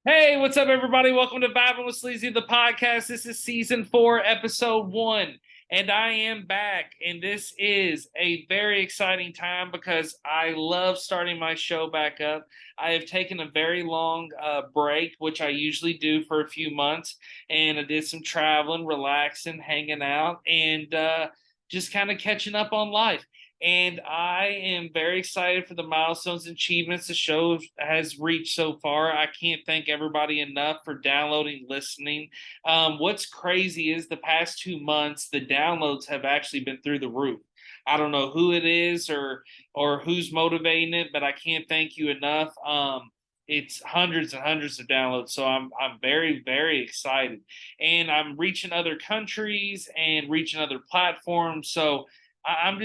Hey, what's up, everybody? Welcome to Vibing with Sleezy, the podcast. This is season 4, episode 1, and I am back. And this is a very exciting time because I love starting my show back up. I have taken a very long break, which I usually do for a few months, and I did some traveling, relaxing, hanging out, and just kind of catching up on life. And I am very excited for the milestones and achievements the show has reached so far. I can't thank everybody enough for downloading, listening. What's crazy is the past 2 months, the downloads have actually been through the roof. I don't know who it is or who's motivating it, but I can't thank you enough. It's hundreds and hundreds of downloads, so I'm very excited, and I'm reaching other countries and reaching other platforms. So I'm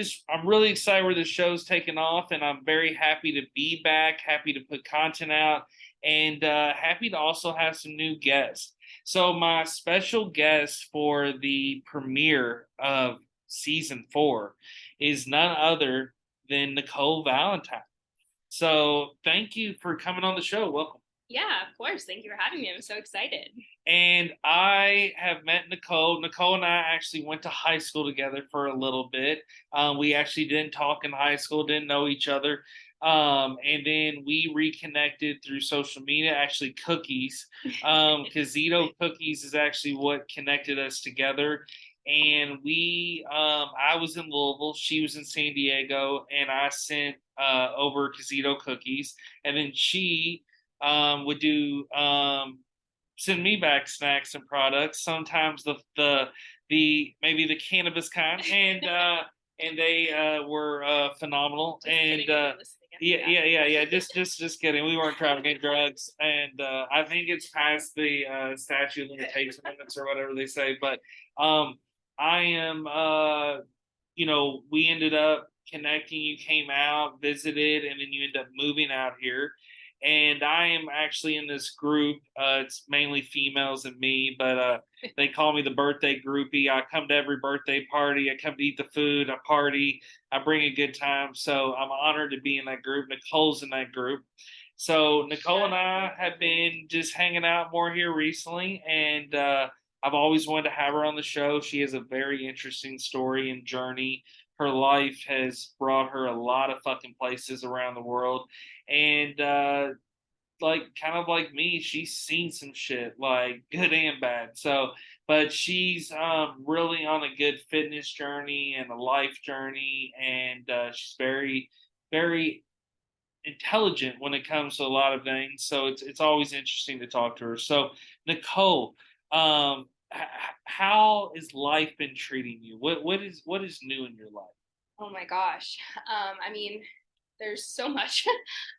really excited where the show's taken off, and I'm very happy to be back, happy to put content out, and happy to also have some new guests. So my special guest for the premiere of season 4 is none other than Nichole Valentine. So thank you for coming on the show. Welcome. Yeah, of course. Thank you for having me. I'm so excited. And I have met Nichole. Nichole and I actually went to high school together for a little bit. We actually didn't talk in high school, didn't know each other. And then we reconnected through social media, actually cookies. Zito Cookies is actually what connected us together. And I was in Louisville, she was in San Diego, and I sent over Casito cookies. And then she would do send me back snacks and products. Sometimes the maybe the cannabis kind, and they were phenomenal. Just and kidding if you're listening. yeah. Just kidding. We weren't trafficking drugs, and I think it's past the statute of limitation limits or whatever they say. But I am, we ended up connecting. You came out, visited, and then you end up moving out here. And I am actually in this group. It's mainly females and me, but they call me the birthday groupie. I come to every birthday party. I come to eat the food. I party. I bring a good time. So I'm honored to be in that group. Nichole's in that group. So Nichole and I have been just hanging out more here recently, and I've always wanted to have her on the show. She has a very interesting story and journey. Her life has brought her a lot of fucking places around the world, and like kind of like me, she's seen some shit, like good and bad. So, but she's really on a good fitness journey and a life journey, and she's very intelligent when it comes to a lot of things. So it's always interesting to talk to her. So Nichole, how has life been treating you? What is new in your life? Oh my gosh. I mean, there's so much.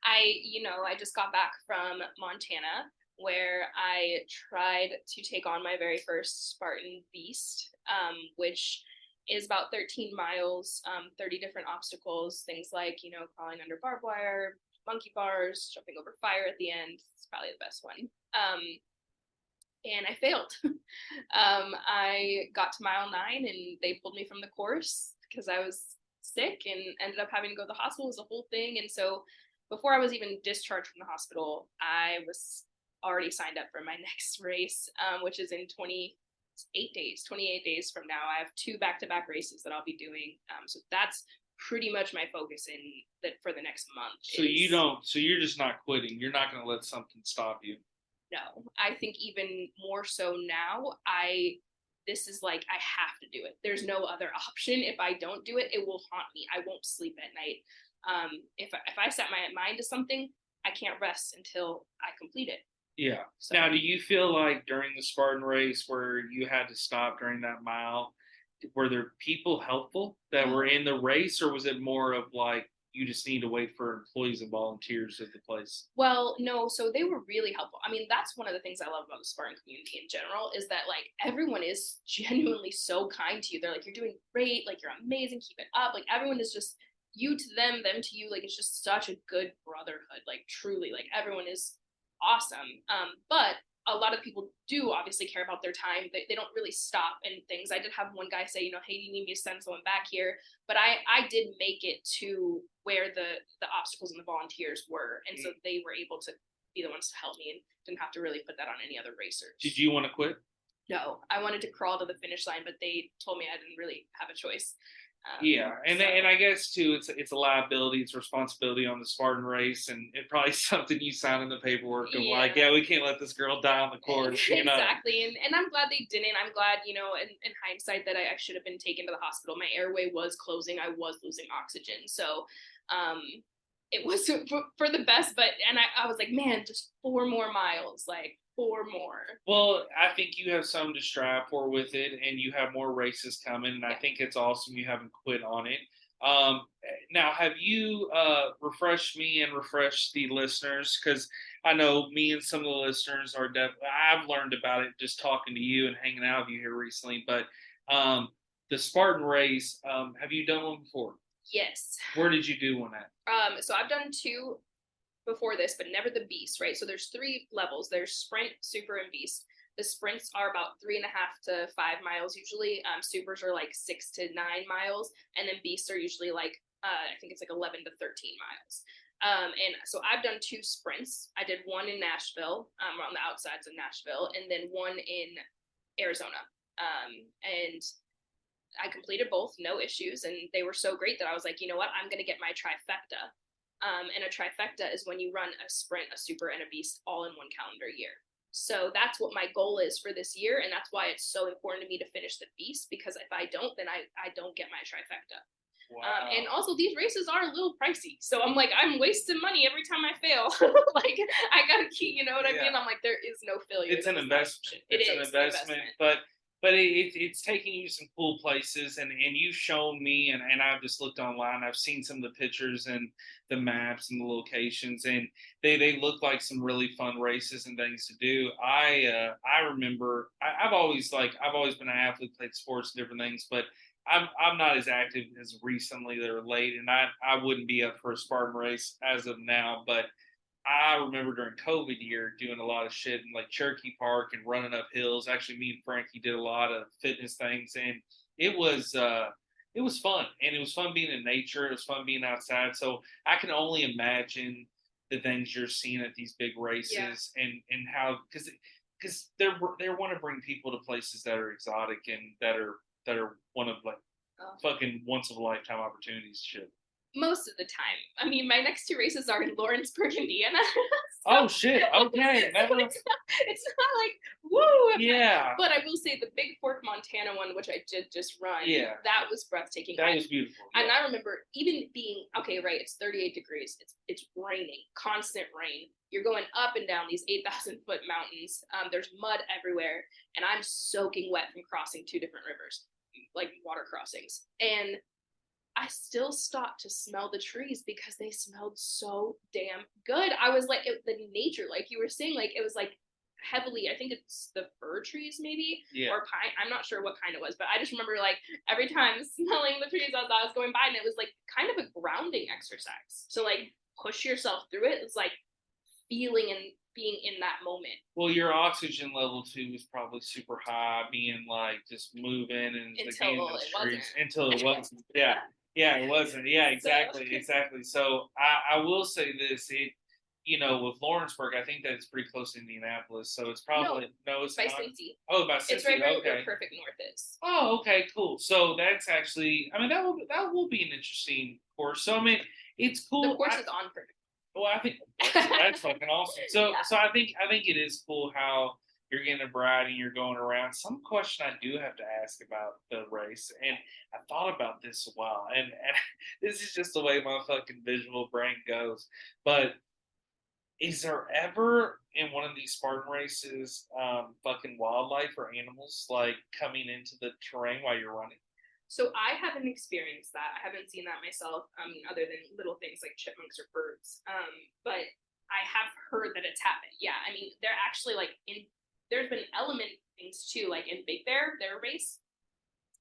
I just got back from Montana where I tried to take on my very first Spartan beast, which is about 13 miles, 30 different obstacles, things like, crawling under barbed wire, monkey bars, jumping over fire at the end. It's probably the best one. And I failed. I got to mile 9 and they pulled me from the course because I was sick and ended up having to go to the hospital. It was a whole thing. And so before I was even discharged from the hospital, I was already signed up for my next race, which is in 28 days from now. I have 2 back-to-back races that I'll be doing. So that's pretty much my focus in that for the next month. So you're just not quitting. You're not going to let something stop you. No, I think even more so now, this is like I have to do it. There's no other option. If I don't do it, it will haunt me. I won't sleep at night. If I set my mind to something, I can't rest until I complete it. Yeah. So Now, do you feel like during the Spartan race where you had to stop during that mile, were there people helpful that were in the race, or was it more of like you just need to wait for employees and volunteers at the place? Well, no, so they were really helpful. I mean, that's one of the things I love about the Spartan community in general is that like everyone is genuinely so kind to you. They're like, you're doing great, like you're amazing, keep it up. Like everyone is just you to them to you. Like it's just such a good brotherhood. Like truly, like everyone is awesome. But a lot of people do obviously care about their time. They don't really stop and things. I did have one guy say, hey, you need me to send someone back here? But I did make it to where the obstacles and the volunteers were. And so they were able to be the ones to help me and didn't have to really put that on any other racers. Did you want to quit? No, I wanted to crawl to the finish line, but they told me I didn't really have a choice. And I guess too, it's a liability, it's a responsibility on the Spartan Race, and it probably something you sign in the paperwork of like, we can't let this girl die on the course. You know? Exactly, and I'm glad they didn't. I'm glad, in hindsight, that I should have been taken to the hospital. My airway was closing. I was losing oxygen, so it was for the best. But I was like, man, just 4 more miles, like 4 more. Well, I think you have something to strive for with it, and you have more races coming, and I think it's awesome you haven't quit on it. Now, have you refreshed me and refreshed the listeners? Because I know me and some of the listeners are I've learned about it just talking to you and hanging out with you here recently. But the Spartan Race, have you done one before? Yes. Where did you do one at? So I've done 2 before this, but never the beast, right? So there's 3 levels. There's sprint, super, and beast. The sprints are about 3.5 to 5 miles usually. Supers are like 6 to 9 miles, and then beasts are usually like I think it's like 11 to 13 miles. And so I've done 2 sprints. I did one in Nashville, on the outsides of Nashville, and then one in Arizona. And I completed both, no issues, and they were so great that I was like, you know what, I'm gonna get my trifecta. And a trifecta is when you run a sprint, a super, and a beast all in one calendar year. So that's what my goal is for this year, and that's why it's so important to me to finish the beast, because if I don't, then I don't get my trifecta. Wow. And also, these races are a little pricey, so I'm like, I'm wasting money every time I fail. Like, I gotta keep, you know what I mean? I'm like, there is no failure. It's an investment. It's an investment, but it's taking you some cool places, and you've shown me, and I've just looked online. I've seen some of the pictures and the maps and the locations, and they look like some really fun races and things to do. I remember I've always been an athlete, played sports and different things, but I'm not as active as recently that are late, and I wouldn't be up for a Spartan Race as of now, but I remember during COVID year doing a lot of shit in like Cherokee Park and running up hills. Actually, me and Frankie did a lot of fitness things, and it was fun. And it was fun being in nature. It was fun being outside. So I can only imagine the things you're seeing at these big races, and how because they want to bring people to places that are exotic and that are one of like fucking once in a lifetime opportunities. Shit. Most of the time. I mean, my next 2 races are in Lawrenceburg, Indiana. Oh shit! Okay, so it's not like woo. Yeah. But I will say the Big Fork, Montana one, which I did just run. Yeah. That was breathtaking. That was beautiful. Yeah. And I remember even being right. It's 38 degrees. It's raining, constant rain. You're going up and down these 8,000-foot mountains. There's mud everywhere, and I'm soaking wet from crossing 2 different rivers, like water crossings, and I still stopped to smell the trees because they smelled so damn good. I was like, the nature, like you were saying, like it was like heavily, I think it's the fir trees maybe, or pine. I'm not sure what kind it was, but I just remember like every time smelling the trees as I was going by, and it was like kind of a grounding exercise. So like push yourself through it. It's like feeling and being in that moment. Well, your oxygen level too was probably super high, being like just moving and until it wasn't. Until it wasn't. Yeah. Yeah, it wasn't. Yeah, exactly. So I will say this, with Lawrenceburg, I think that it's pretty close to Indianapolis, so it's probably it's by Cincy. Oh, by Cincy. It's right where Perfect North is. Oh, okay, cool. So that's actually, I mean, that will be an interesting course. So I mean, it's cool. The course is on Perfect. Well, I think that's fucking awesome. So I think it is cool how you're getting a bride and you're going around. Some question I do have to ask about the race, and I thought about this a while, and this is just the way my fucking visual brain goes. But is there ever in one of these Spartan races fucking wildlife or animals like coming into the terrain while you're running? So I haven't experienced that. I haven't seen that myself, other than little things like chipmunks or birds. But I have heard that it's happened. Yeah, I mean, they're actually there's been element things too, like in Big Bear, their race,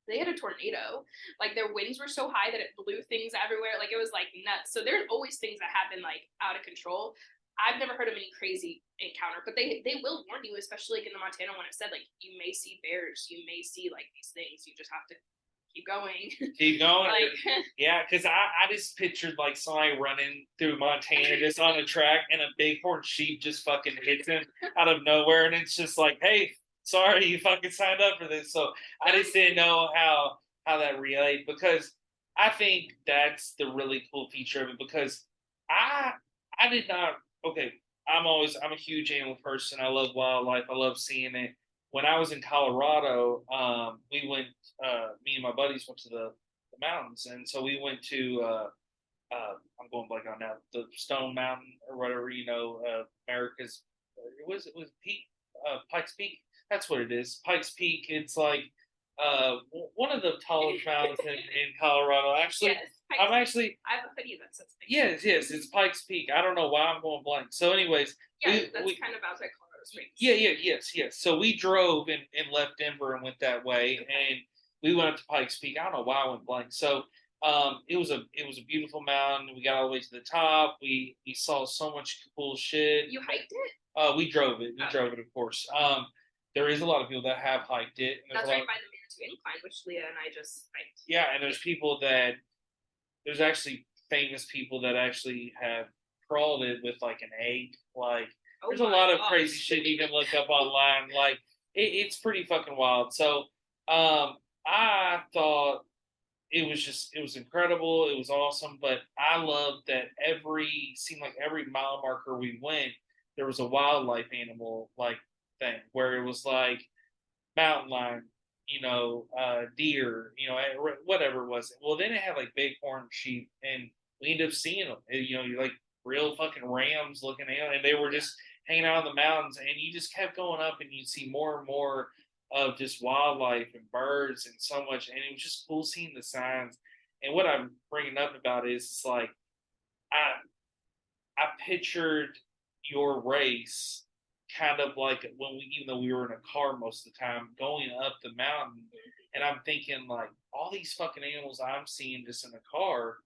they had a tornado. Like their winds were so high that it blew things everywhere. Like it was like nuts. So there's always things that happen like out of control. I've never heard of any crazy encounter, but they will warn you, especially like in the Montana one. It said like you may see bears, you may see like these things. You just have to keep going. Keep going. Like, yeah, because I just pictured like somebody running through Montana just on a track and a bighorn sheep just fucking hits him out of nowhere. And it's just like, hey, sorry, you fucking signed up for this. So I just didn't know how that related, because I think that's the really cool feature of it, because I did not, okay, I'm a huge animal person. I love wildlife. I love seeing it. When I was in Colorado, we went, me and my buddies went to the mountains. And so we went to, I'm going blank on now, the Stone Mountain or whatever, America's, it was Peak, Pikes Peak. That's what it is. Pikes Peak. It's like, one of the tallest mountains in Colorado. Actually, yes, I'm actually, I have a hoodie that says yes, it's Pikes Peak. I don't know why I'm going blank. So, anyways, yeah, that's kind of outside Colorado Springs. yes. So we drove and left Denver and went that way, and we went up to Pikes Peak. I don't know why I went blank. So, it was a beautiful mountain. We got all the way to the top. We saw so much cool shit. You hiked it? We drove it. We drove it, of course. There is a lot of people that have hiked it. And that's right by the Manitou Incline, which Leah and I just hiked. Yeah, and there's actually famous people that actually have crawled it with like an egg. Like, there's a lot of crazy shit you can look up online. Like, it's pretty fucking wild. So, I thought it was incredible. It was awesome. But I loved that seemed like every mile marker we went, there was a wildlife animal like thing where it was like mountain lion, deer, whatever it was. Well, then it had like bighorn sheep, and we ended up seeing them. You like real fucking rams looking at, and they were just hanging out in the mountains, and you just kept going up, and you'd see more and more of just wildlife and birds and so much, and it was just cool seeing the signs. And what I'm bringing up about is it's like I pictured your race kind of like even though we were in a car most of the time, going up the mountain, and I'm thinking like all these fucking animals I'm seeing just in a car,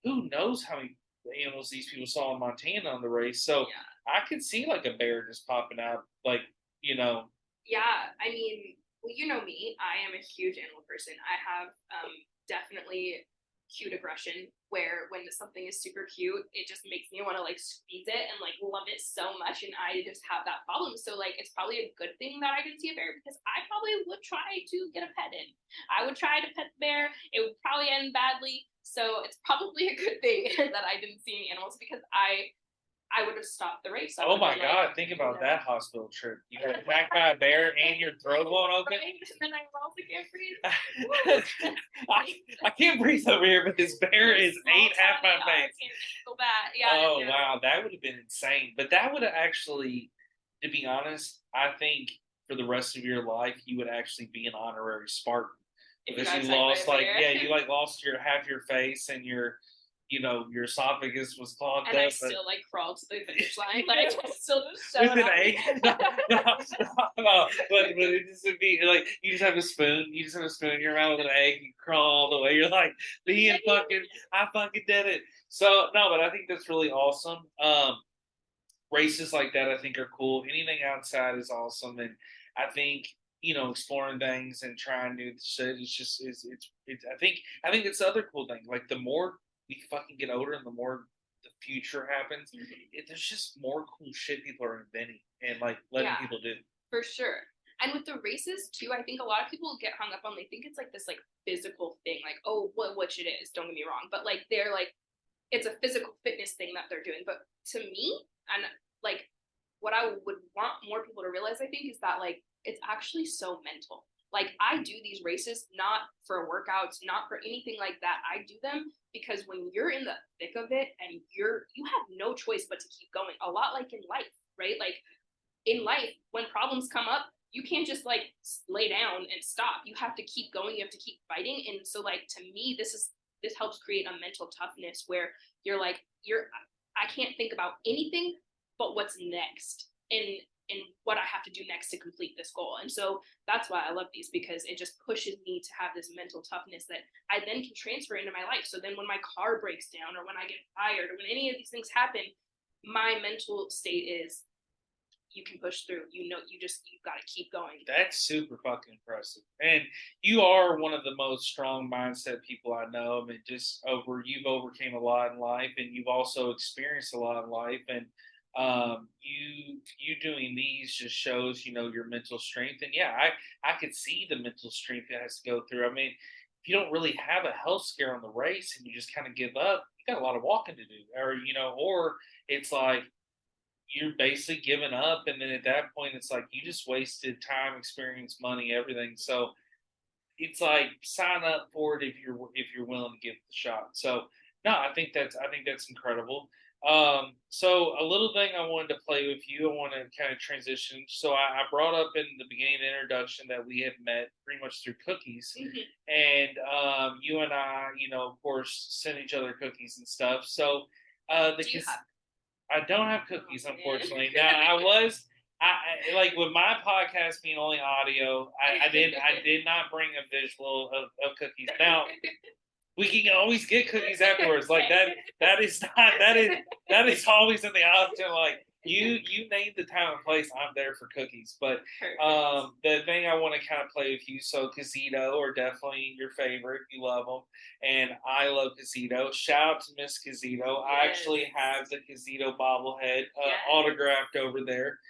who knows how many animals these people saw in Montana on the race. So I could see like a bear just popping out, like, Yeah, I mean, well, you know me, I am a huge animal person. I have definitely cute aggression, where when something is super cute, it just makes me want to like squeeze it and like love it so much, and I just have that problem. So like, it's probably a good thing that I didn't see a bear, because I probably would try to get a pet in. I would try to pet the bear. It would probably end badly. So it's probably a good thing that I didn't see any animals, because I would have stopped the race. Oh my God, think about that hospital trip. You got attacked by a bear and your throat won't open. Right? And then I also can't breathe. I can't breathe over here, but this bear is ate half my face. I can't go bad. Yeah. Oh wow, that would have been insane. But that would have actually, to be honest, I think for the rest of your life you would actually be an honorary Spartan, because you lost you lost half your face, and your esophagus was clogged up. And I still like crawled to the finish line. Like, I still just showed up. With an egg? No, but it just would be like, you just have a spoon. You just have a spoon in your mouth with an egg. You crawl all the way. You're like, I fucking did it. So, no, but I think that's really awesome. Races like that, I think, are cool. Anything outside is awesome. And I think, exploring things and trying new shit, I think it's the other cool thing. Like, the more we fucking get older and the more the future happens, there's just more cool shit people are inventing and like letting people do. For sure. And with the races too, I think a lot of people get hung up on, they think it's like this like physical thing, like, oh, which it is, don't get me wrong, but like they're like, it's a physical fitness thing that they're doing. But to me, and like what I would want more people to realize, I think, is that like it's actually so mental. Like, I do these races not for workouts, not for anything like that. I do them because when you're in the thick of it and you have no choice but to keep going. A lot like in life, right? Like in life, when problems come up, you can't just like lay down and stop. You have to keep going. You have to keep fighting. And so like, to me, this helps create a mental toughness where you're like, I can't think about anything but what's next. And what I have to do next to complete this goal. And so that's why I love these, because it just pushes me to have this mental toughness that I then can transfer into my life. So then when my car breaks down, or when I get fired, or when any of these things happen, my mental state is, you can push through. You got to keep going. That's super fucking impressive. And you are one of the most strong mindset people I know. I mean, you've overcame a lot in life, and you've also experienced a lot in life. And you doing these just shows, your mental strength. And yeah, I could see the mental strength it has to go through. I mean, if you don't really have a health scare on the race and you just kind of give up, you got a lot of walking to do, or it's like you're basically giving up, and then at that point it's like you just wasted time, experience, money, everything. So it's like sign up for it if you're willing to give it the shot. So no, I think that's incredible. So a little thing I wanted to play with you, I want to kind of transition. So I brought up in the beginning of the introduction that we had met pretty much through cookies, and you and I, of course, send each other cookies and stuff. So I don't have cookies, unfortunately. Now I like with my podcast being only audio. I did not bring a visual of cookies. Now we can always get cookies afterwards. Like that is always in the option. Like you name the time and place, I'm there for cookies. But the thing I want to kind of play with you, so Casito are definitely your favorite. You love them, and I love Casito. Shout out to Miss Casito. Yes. I actually have the Casito bobblehead autographed over there.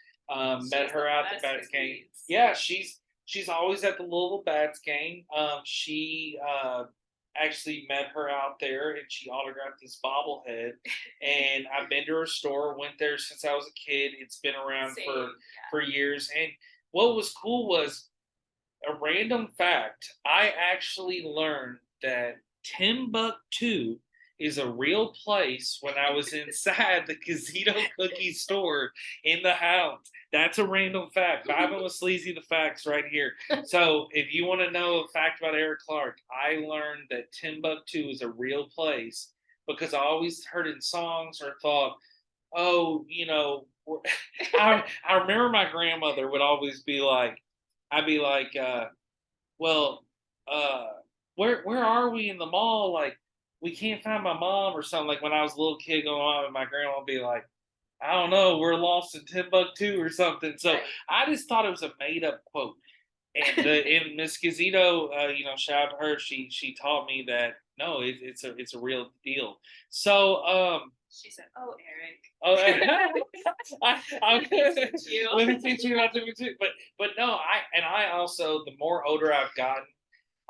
Met her out at the Bats game. Yeah, she's always at the Louisville Bats game. She actually met her out there, and she autographed this bobblehead. And I've been to her store, went there since I was a kid. It's been around for years. And what was cool was a random fact. I actually learned that Timbuktu is a real place when I was inside the Casito Cookie store in the house. That's a random fact. Vibing with Sleazy, the facts right here. So if you want to know a fact about Eric Clark, I learned that Timbuktu is a real place because I always heard in songs or thought, oh, I remember my grandmother would always be like, I'd be like, well, where are we in the mall? Like, we can't find my mom or something. Like when I was a little kid going on, and my grandma would be like, I don't know, we're lost in Timbuktu or something. So I just thought it was a made up quote. And Miss Gazito, shout out to her. She taught me that no, it's a real deal. So she said, "Oh, Eric." Oh, let me teach you about Timbuktu. But no, I also, the more older I've gotten,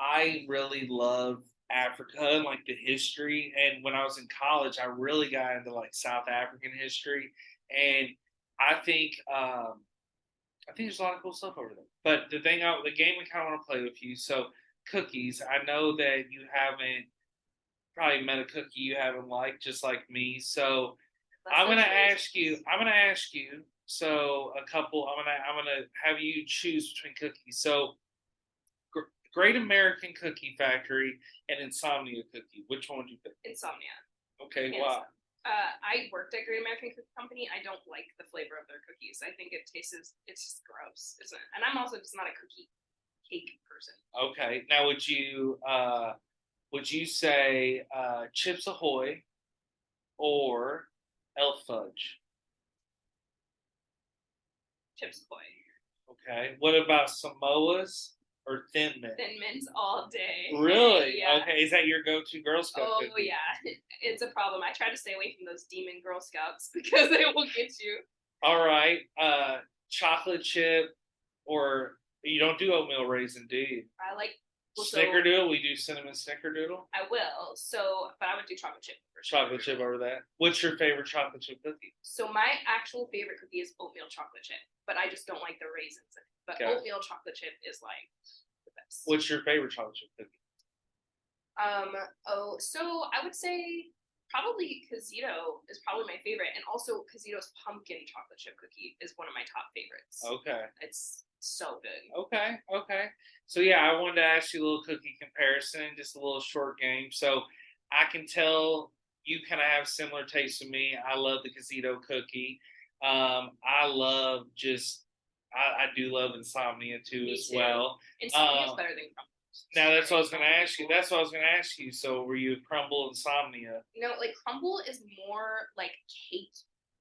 I really love Africa and like the history. And when I was in college, I really got into like South African history, and I think there's a lot of cool stuff over there. But the game we kind of want to play with you. So cookies, I know that you haven't probably met a cookie you haven't liked, just like me. So I'm gonna ask you. So a couple. I'm gonna have you choose between cookies. So Great American Cookie Factory and Insomnia Cookie. Which one would you pick? Insomnia. Okay, why? I worked at Great American Cookie Company. I don't like the flavor of their cookies. I think it's just gross. And I'm also just not a cookie cake person. Okay. Now would you say Chips Ahoy or Elf Fudge? Chips Ahoy. Okay. What about Samoas or Thin Mints? Thin Mints all day. Really? Yeah. Okay. Is that your go-to Girl Scout cookie? Oh, yeah. It's a problem. I try to stay away from those demon Girl Scouts because they will get you. All right. Chocolate chip, or you don't do oatmeal raisin, do you? I like Snickerdoodle. We do cinnamon Snickerdoodle. I will. But I would do chocolate chip first. Chocolate chip over that. What's your favorite chocolate chip cookie? So my actual favorite cookie is oatmeal chocolate chip, but I just don't like the raisins in it. But oatmeal chocolate chip is like the best. What's your favorite chocolate chip cookie? So I would say probably Casito is probably my favorite, and also Casito's pumpkin chocolate chip cookie is one of my top favorites. Okay. It's so good. Okay. So yeah, I wanted to ask you a little cookie comparison, just a little short game. So I can tell you kind of have similar tastes to me. I love the Casito cookie. I do love Insomnia too as well. Insomnia is better than Crumble. Now that's what I was going to ask you. So were you Crumble Insomnia? No, like Crumble is more like cake.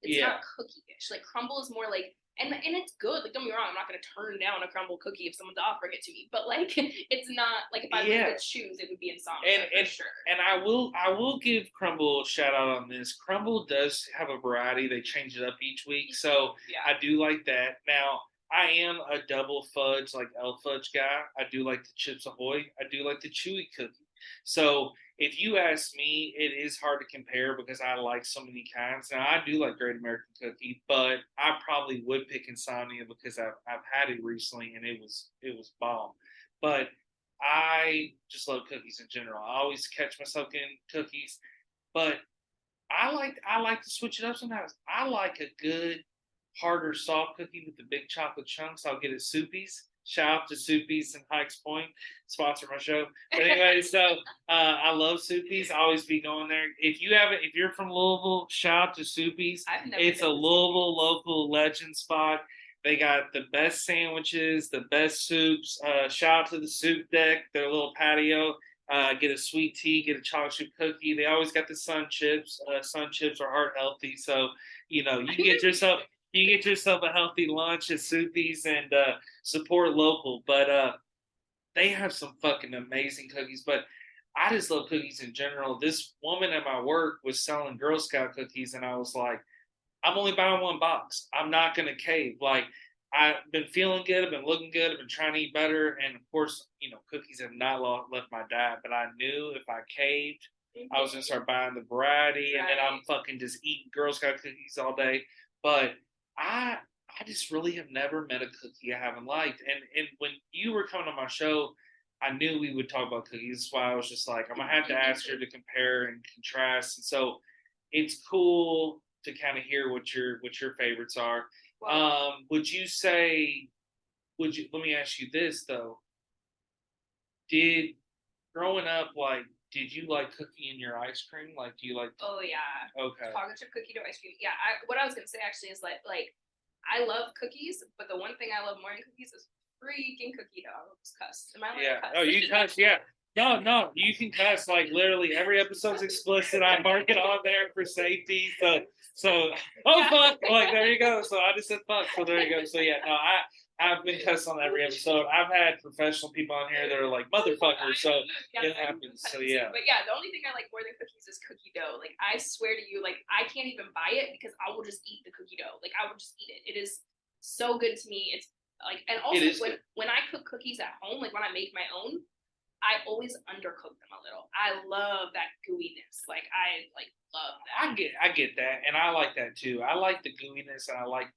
It's not cookie-ish. Like crumble is more like, and it's good. Like, don't be wrong, I'm not gonna turn down a crumble cookie if someone's offering it to me. But like, it's not like if I were to choose, it would be insomnia for sure. And I will give Crumble a shout out on this. Crumble does have a variety; they change it up each week, so I do like that. Now, I am a double fudge, like elf fudge guy. I do like the Chips Ahoy. I do like the chewy cookie. So if you ask me, it is hard to compare because I like so many kinds. Now I do like Great American Cookie, but I probably would pick Insomnia because I've had it recently and it was bomb. But I just love cookies in general. I always catch myself getting cookies, but I like to switch it up sometimes. I like a good harder soft cookie with the big chocolate chunks. I'll get it Soupy's. Shout out to Soupy's and Hikes Point, sponsor my show. But anyway, so I love Soupy's. I always be going there. If you're from Louisville, shout out to Soupy's. It's a Louisville local legend spot. They got the best sandwiches, the best soups. Shout out to the soup deck, their little patio. Get a sweet tea, get a chocolate chip cookie. They always got the sun chips. Sun chips are heart healthy, so you get yourself a healthy lunch at Soupy's and support local. But they have some fucking amazing cookies. But I just love cookies in general. This woman at my work was selling Girl Scout cookies, and I was like, I'm only buying one box. I'm not going to cave. Like, I've been feeling good. I've been looking good. I've been trying to eat better. And of course, cookies have not left my diet. But I knew if I caved, I was going to start buying the variety. And then I'm fucking just eating Girl Scout cookies all day. But I just really have never met a cookie I haven't liked. And when you were coming on my show, I knew we would talk about cookies. That's why I was just like, I'm going to have to ask her to compare and contrast. And so it's cool to kind of hear what your favorites are. Wow. Let me ask you this though. Growing up, like, did you like cookie in your ice cream? Like, do you like? Oh yeah. Okay. Chocolate chip cookie to ice cream. Yeah. What I was gonna say actually is like I love cookies, but the one thing I love more than cookies is freaking cookie dough. Cuss. Am I allowed to cuss? Oh, you cuss. Yeah. No, you can cuss. Like literally, every episode's explicit. I mark it on there for safety. So fuck. Like there you go. So I just said fuck. So there you go. So yeah, no, I've been cussed on every episode. I've had professional people on here that are like motherfuckers. So it happens. So yeah. But yeah, the only thing I like more than cookies is cookie dough. Like I swear to you, like I can't even buy it because I will just eat the cookie dough. Like I will just eat it. It is so good to me. It's like, and also when I cook cookies at home, like when I make my own, I always undercook them a little. I love that gooiness. Like I love that. I get that, and I like that too. I like the gooiness, and I like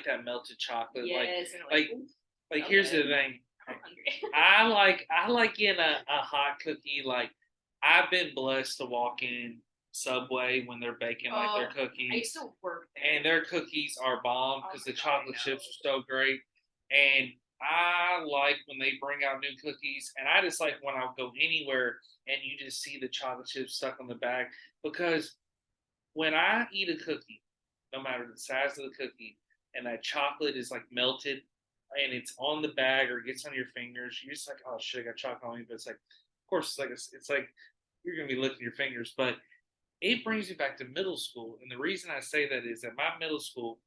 that melted chocolate. Yes, like here's the thing. I'm hungry. I like getting a hot cookie. Like I've been blessed to walk in Subway when they're baking their cookies. I used to work there, and their cookies are bomb because the chocolate chips are so great. And I like when they bring out new cookies, and I just like when I'll go anywhere and you just see the chocolate chips stuck on the bag. Because when I eat a cookie, no matter the size of the cookie, and that chocolate is like melted and it's on the bag or it gets on your fingers, you're just like, oh shit, I got chocolate on me. But it's like, of course, it's like you're gonna be licking your fingers. But it brings me back to middle school, and the reason I say that is that my middle school,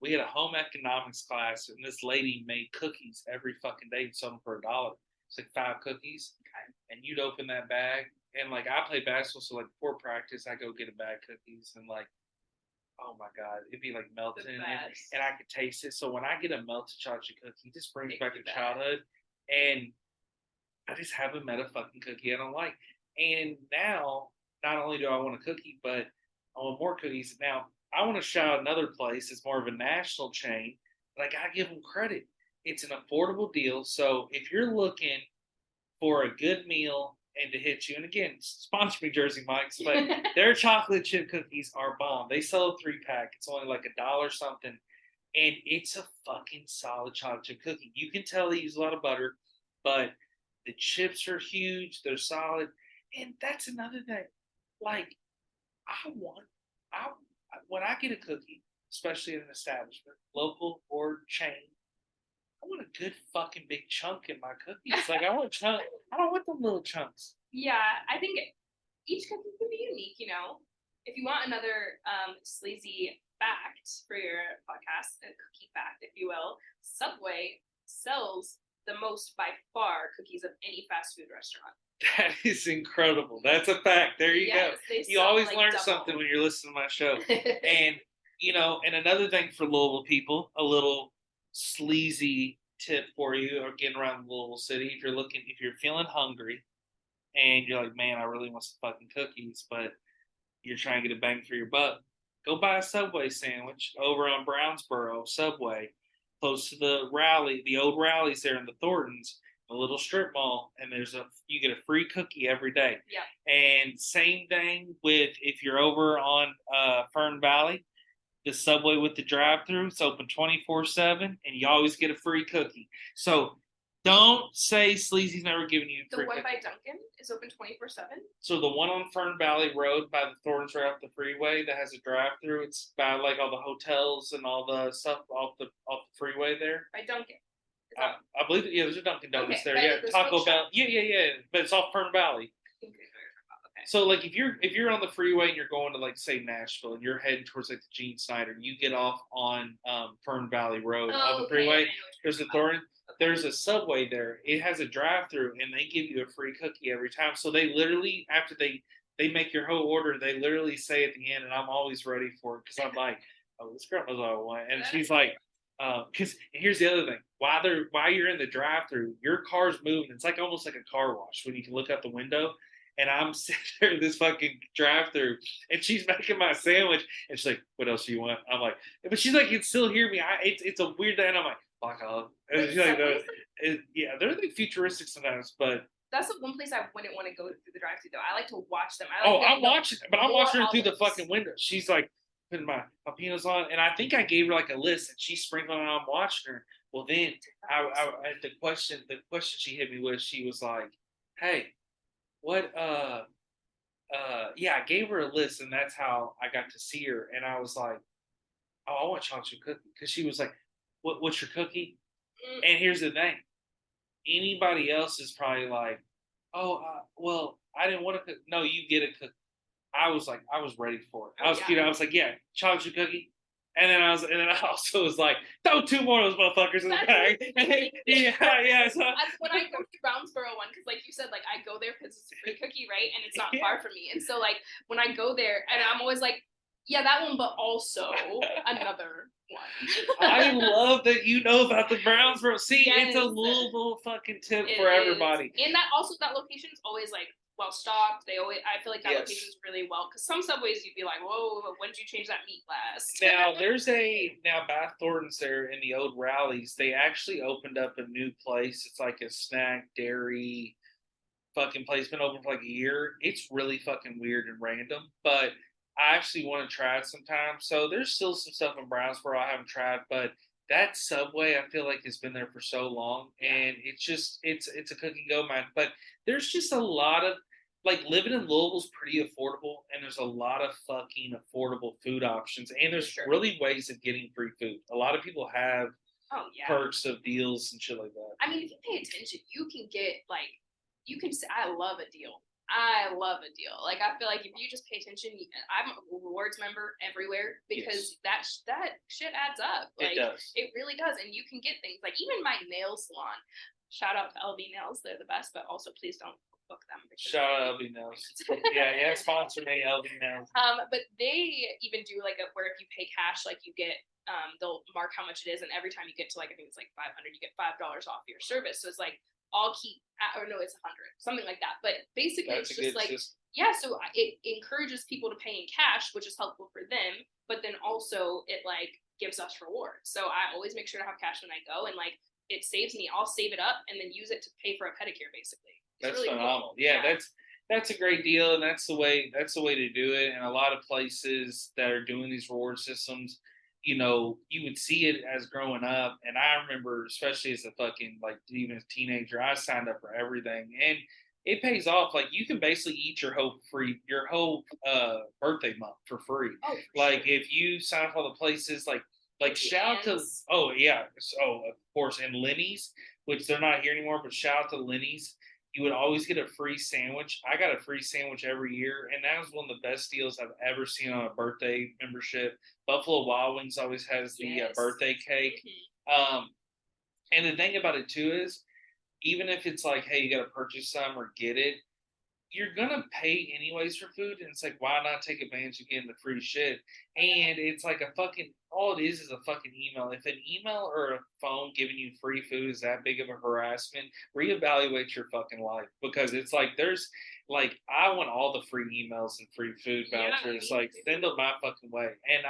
we had a home economics class, and this lady made cookies every fucking day and sold them for $1. It's like 5 cookies, and you'd open that bag, and like I play basketball, so like before practice, I go get a bag of cookies, and like, oh my god, it'd be like melting, and I could taste it. So when I get a melted chocolate cookie, it just brings back to childhood, and I just haven't met a fucking cookie I don't like. And now, not only do I want a cookie, but I want more cookies. Now, I want to shout out another place. It's more of a national chain, but I got to give them credit. It's an affordable deal. So if you're looking for a good meal and to hit you, and again, sponsor me, Jersey Mike's, but their chocolate chip cookies are bomb. They sell a 3-pack. It's only like $1 something, and it's a fucking solid chocolate chip cookie. You can tell they use a lot of butter, but the chips are huge. They're solid, and that's another thing. Like, when I get a cookie, especially at an establishment, local or chain, I want a good fucking big chunk in my cookies. Like I want chunk. I don't want them little chunks. Yeah, I think each cookie can be unique, if you want another sleazy fact for your podcast, a cookie fact, if you will, Subway sells the most by far cookies of any fast food restaurant. That is incredible. That's a fact. There you go. You always learn something when you're listening to my show. And, and another thing for Louisville people, a little sleazy tip for you or getting around Louisville City. If you're feeling hungry and you're like, man, I really want some fucking cookies, but you're trying to get a bang for your buck, go buy a Subway sandwich over on Brownsboro Subway, close to the old rallies there in the Thorntons, a little strip mall, and you get a free cookie every day. Yeah. And same thing with if you're over on Fern Valley, the Subway with the drive-through, it's open 24/7, and you always get a free cookie. So don't say Sleazy's never giving you free cookie. The one by Duncan is open 24/7. So the one on Fern Valley Road by the Thorns right off the freeway that has a drive-through, it's by like all the hotels and all the stuff off the freeway there. By Duncan. I believe there's a Dunkin' Donuts there. Yeah, Taco Bell. Yeah. But it's off Fern Valley. Okay. So like if you're on the freeway and you're going to like say Nashville and you're heading towards like the Gene Snyder, you get off on Fern Valley Road on the freeway. There's a Thorn. There's a Subway there. It has a drive-through and they give you a free cookie every time. So they literally after they make your whole order, they literally say at the end, and I'm always ready for it because I'm like, oh, this girl knows what I want, and she's like. Because here's the other thing: while you're in the drive-through, your car's moving. It's like almost like a car wash when you can look out the window. And I'm sitting there in this fucking drive-through, and she's making my sandwich, and she's like, "What else do you want?" I'm like, but she's like, "You can still hear me." It's a weird thing. And I'm like, "Fuck off." And she's like, "Yeah, they're like futuristic sometimes, but." That's the one place I wouldn't want to go through the drive-through though. I like to watch them. I'm watching her through the fucking window. She's like. Putting my jalapenos on, and I think I gave her like a list, and she's sprinkling on. I'm watching her. Well, then the question she hit me with, she was like, "Hey, what? Yeah." I gave her a list, and that's how I got to see her. And I was like, "Oh, I want chocolate cookie," because she was like, What's your cookie?" And here's the thing: anybody else is probably like, "Oh, well, I didn't want to cook." No, you get a cookie. I was ready for it. I was like, yeah, chocolate cookie. And then I also was like, throw 2 more of those motherfuckers in the bag. yeah. So when I go to Brownsboro one, because like you said, like I go there because it's a free cookie, right? And it's not far from me. And so like when I go there, and I'm always like, yeah, that one, but also another one. I love that you know about the Brownsboro. See, it's a Louisville fucking tip for everybody. And that location is always like well stocked. I feel like that location is really well, because some Subways you'd be like, whoa, when did you change that meat last? Now Bath Thornton's there in the old rallies. They actually opened up a new place. It's like a snack dairy fucking place, been open for like a year. It's really fucking weird and random, but I actually want to try it sometime. So there's still some stuff in Brownsboro I haven't tried, but that Subway I feel like has been there for so long, and it's a cookie go man. But there's just a lot of like living in Louisville's pretty affordable, and there's a lot of fucking affordable food options, and there's really ways of getting free food. A lot of people have perks of deals and shit like that. I mean, if you pay attention, you can get like I love a deal. I love a deal. Like, I feel like if you just pay attention, I'm a rewards member everywhere because that shit adds up. Like, it does. It really does. And you can get things like even my nail salon. Shout out to LB Nails. They're the best, but also please don't book them. Shout out LB Nails. yeah, sponsor me, LB Nails. But they even do like where if you pay cash, like you get, they'll mark how much it is. And every time you get to like, I think it's like 500, you get $5 off your service. So it's like, it's 100, something like that. But basically it's just like system. So it encourages people to pay in cash, which is helpful for them, but then also it like gives us rewards. So I always make sure to have cash when I go, and like it saves me. I'll save it up and then use it to pay for a pedicure basically. That's really phenomenal. Cool. Yeah, that's a great deal, and that's the way to do it. And a lot of places that are doing these reward systems, you know, you would see it as growing up. And I remember, especially as a fucking, like, even as a teenager, I signed up for everything. And it pays off. Like, you can basically eat your whole birthday month for free. Oh, like, if you sign up for all the places, like shout out to, of course, and Lenny's, which they're not here anymore, but shout out to Lenny's. you would always get a free sandwich. I got a free sandwich every year, and that was one of the best deals I've ever seen on a birthday membership. Buffalo Wild Wings always has the birthday cake. And the thing about it too is, even if it's like, hey, you got to purchase some or get it, you're gonna pay anyways for food, and it's like, why not take advantage of getting the free shit? And it's like a fucking, all it is a fucking email. If an email or a phone giving you free food is that big of a harassment, reevaluate your fucking life, because it's like, there's like, I want all the free emails and free food vouchers. Like, send them my fucking way. And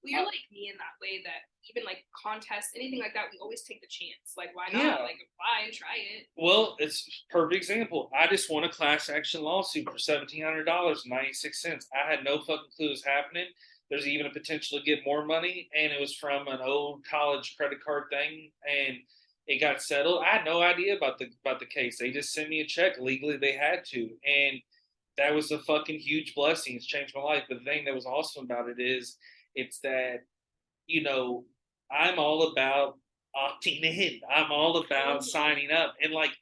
you're like me in that way, that even like contests, anything like that, we always take the chance. Like, why not? Like, apply and try it. Well, it's a perfect example. I just won a class action lawsuit for $1,700.96. I had no fucking clue it was happening. There's even a potential to get more money, and it was from an old college credit card thing, and it got settled. I had no idea about the case. They just sent me a check. Legally, they had to, and that was a fucking huge blessing. It's changed my life. But the thing that was awesome about it is, it's that, you know, I'm all about opting in. I'm all about signing up. And like,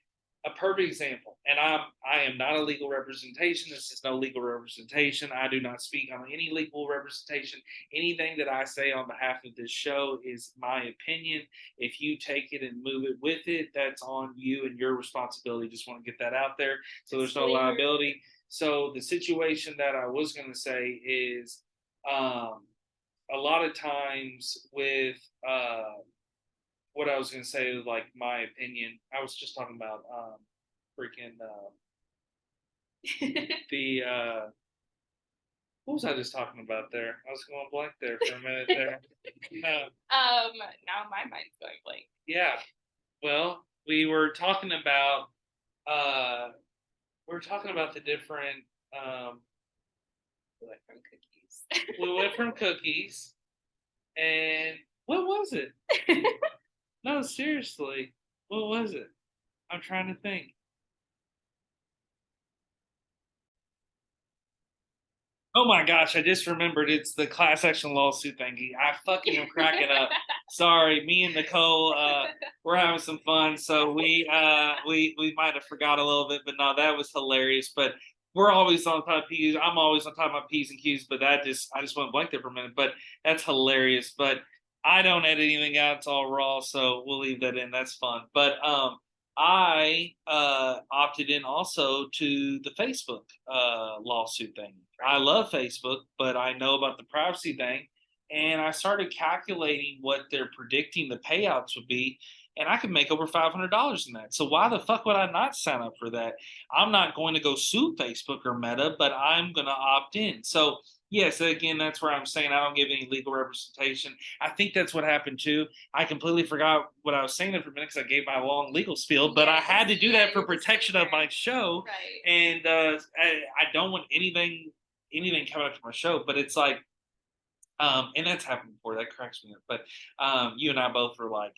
a perfect example, and I am not a legal representation. This is no legal representation. I do not speak on any legal representation. Anything that I say on behalf of this show is my opinion. If you take it and move it with it, that's on you and your responsibility. Just want to get that out there, so there's no liability. So the situation that I was going to say is, a lot of times with what I was going to say is like my opinion. I was just talking about the what was I just talking about there? I was going blank there for a minute there. Now my mind's going blank. Yeah. Well, we were talking about the different we went from cookies. We went from cookies, and what was it? No, seriously, what was it? I'm trying to think. Oh my gosh, I just remembered. It's the class action lawsuit thingy. I fucking am cracking up. Sorry, me and Nichole, we're having some fun. So we might have forgot a little bit, but no, that was hilarious. But we're always on top of P's. I'm always on top of my P's and Q's, but I just went blank there for a minute. But that's hilarious. But I don't edit anything out. It's all raw, so we'll leave that in. That's fun. But I opted in also to the Facebook lawsuit thing. I love Facebook, but I know about the privacy thing, and I started calculating what they're predicting the payouts would be, and I could make over $500 in that. So why the fuck would I not sign up for that? I'm not going to go sue Facebook or Meta, but I'm going to opt in. So yes, again, that's where I'm saying I don't give any legal representation. I think that's what happened too. I completely forgot what I was saying there for a minute because I gave my long legal spiel, but I had to do that for protection of my show. Right. And I don't want anything coming up to my show, but it's like, and that's happened before. That cracks me up. But you and I both were like,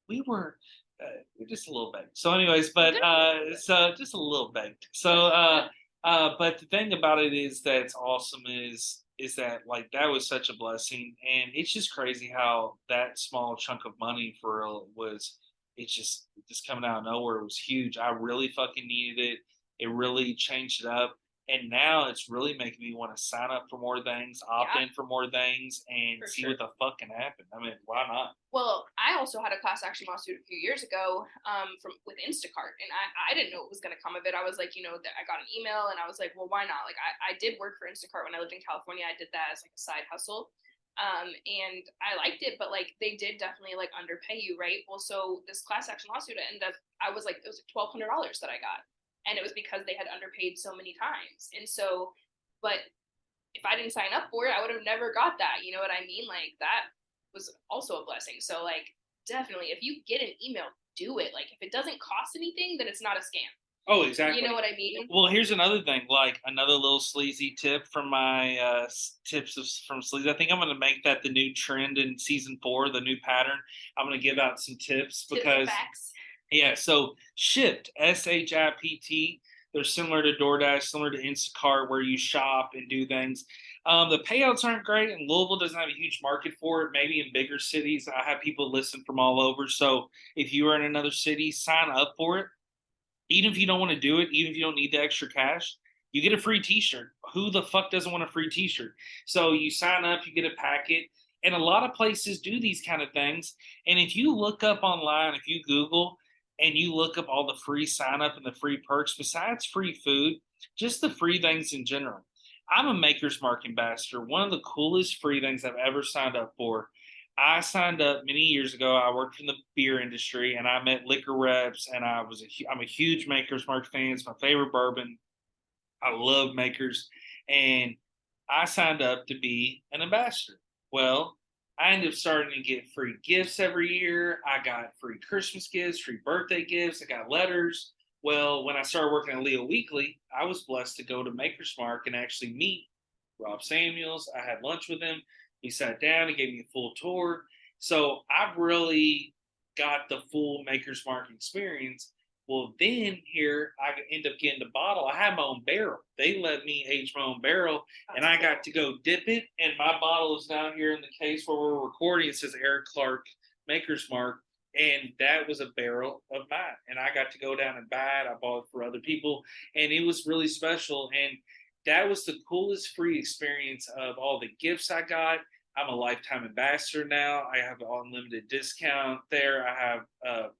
we're just a little baked. So anyways, but so just a little baked. So but the thing about it is that's awesome is that like that was such a blessing, and it's just crazy how that small chunk of money for real was, it's just coming out of nowhere. It was huge. I really fucking needed it. It really changed it up. And now it's really making me want to sign up for more things, opt in for more things, and see what the fuck can happen. I mean, why not? Well, I also had a class action lawsuit a few years ago with Instacart, and I didn't know what was going to come of it. I was like, I got an email, and I was like, well, why not? Like, I did work for Instacart when I lived in California. I did that as like a side hustle. And I liked it, but like they did definitely like underpay you, right? Well, so this class action lawsuit ended up, it was like $1,200 that I got. And it was because they had underpaid so many times. And so, but if I didn't sign up for it, I would have never got that. You know what I mean? Like that was also a blessing. So like, definitely, if you get an email, do it. Like if it doesn't cost anything, then it's not a scam. Oh, exactly. You know what I mean? Well, here's another thing, like another little sleazy tip from my tips from Sleazy. I think I'm going to make that the new trend in season 4, the new pattern. I'm going to give out some tips because yeah, so Shipt, SHIPT, they're similar to DoorDash, similar to Instacart, where you shop and do things. The payouts aren't great, and Louisville doesn't have a huge market for it. Maybe in bigger cities, I have people listen from all over. So if you are in another city, sign up for it. Even if you don't want to do it, even if you don't need the extra cash, you get a free t-shirt. Who the fuck doesn't want a free t-shirt? So you sign up, you get a packet, and a lot of places do these kind of things. And if you look up online, if you Google and you look up all the free sign up and the free perks, besides free food, just the free things in general. I'm a Maker's Mark ambassador. One of the coolest free things I've ever signed up for. I signed up many years ago. I worked in the beer industry, and I met liquor reps. And I'm a huge Maker's Mark fan. It's my favorite bourbon. I love Makers, and I signed up to be an ambassador. Well, I ended up starting to get free gifts every year. I got free Christmas gifts, free birthday gifts. I got letters. Well, when I started working at Leo Weekly, I was blessed to go to Maker's Mark and actually meet Rob Samuels. I had lunch with him. He sat down and gave me a full tour. So I've really got the full Maker's Mark experience. Well, then here I end up getting the bottle. I had my own barrel. They let me age my own barrel, and I got to go dip it. And my bottle is down here in the case where we're recording. It says Eric Clark Maker's Mark, and that was a barrel of mine. And I got to go down and buy it. I bought it for other people, and it was really special. And that was the coolest free experience of all the gifts I got. I'm a lifetime ambassador now. I have an unlimited discount there. I have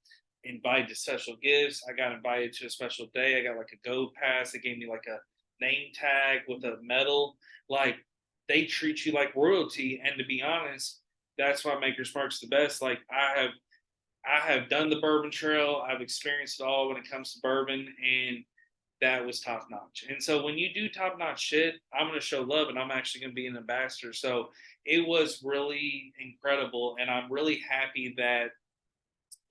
invited to special gifts. I got invited to a special day. I got like a go pass. They gave me like a name tag with a medal. Like they treat you like royalty. And to be honest, that's why Maker's Mark's the best. Like I have done the bourbon trail. I've experienced it all when it comes to bourbon, and that was top notch. And so when you do top notch shit, I'm going to show love, and I'm actually going to be an ambassador. So it was really incredible, and I'm really happy that,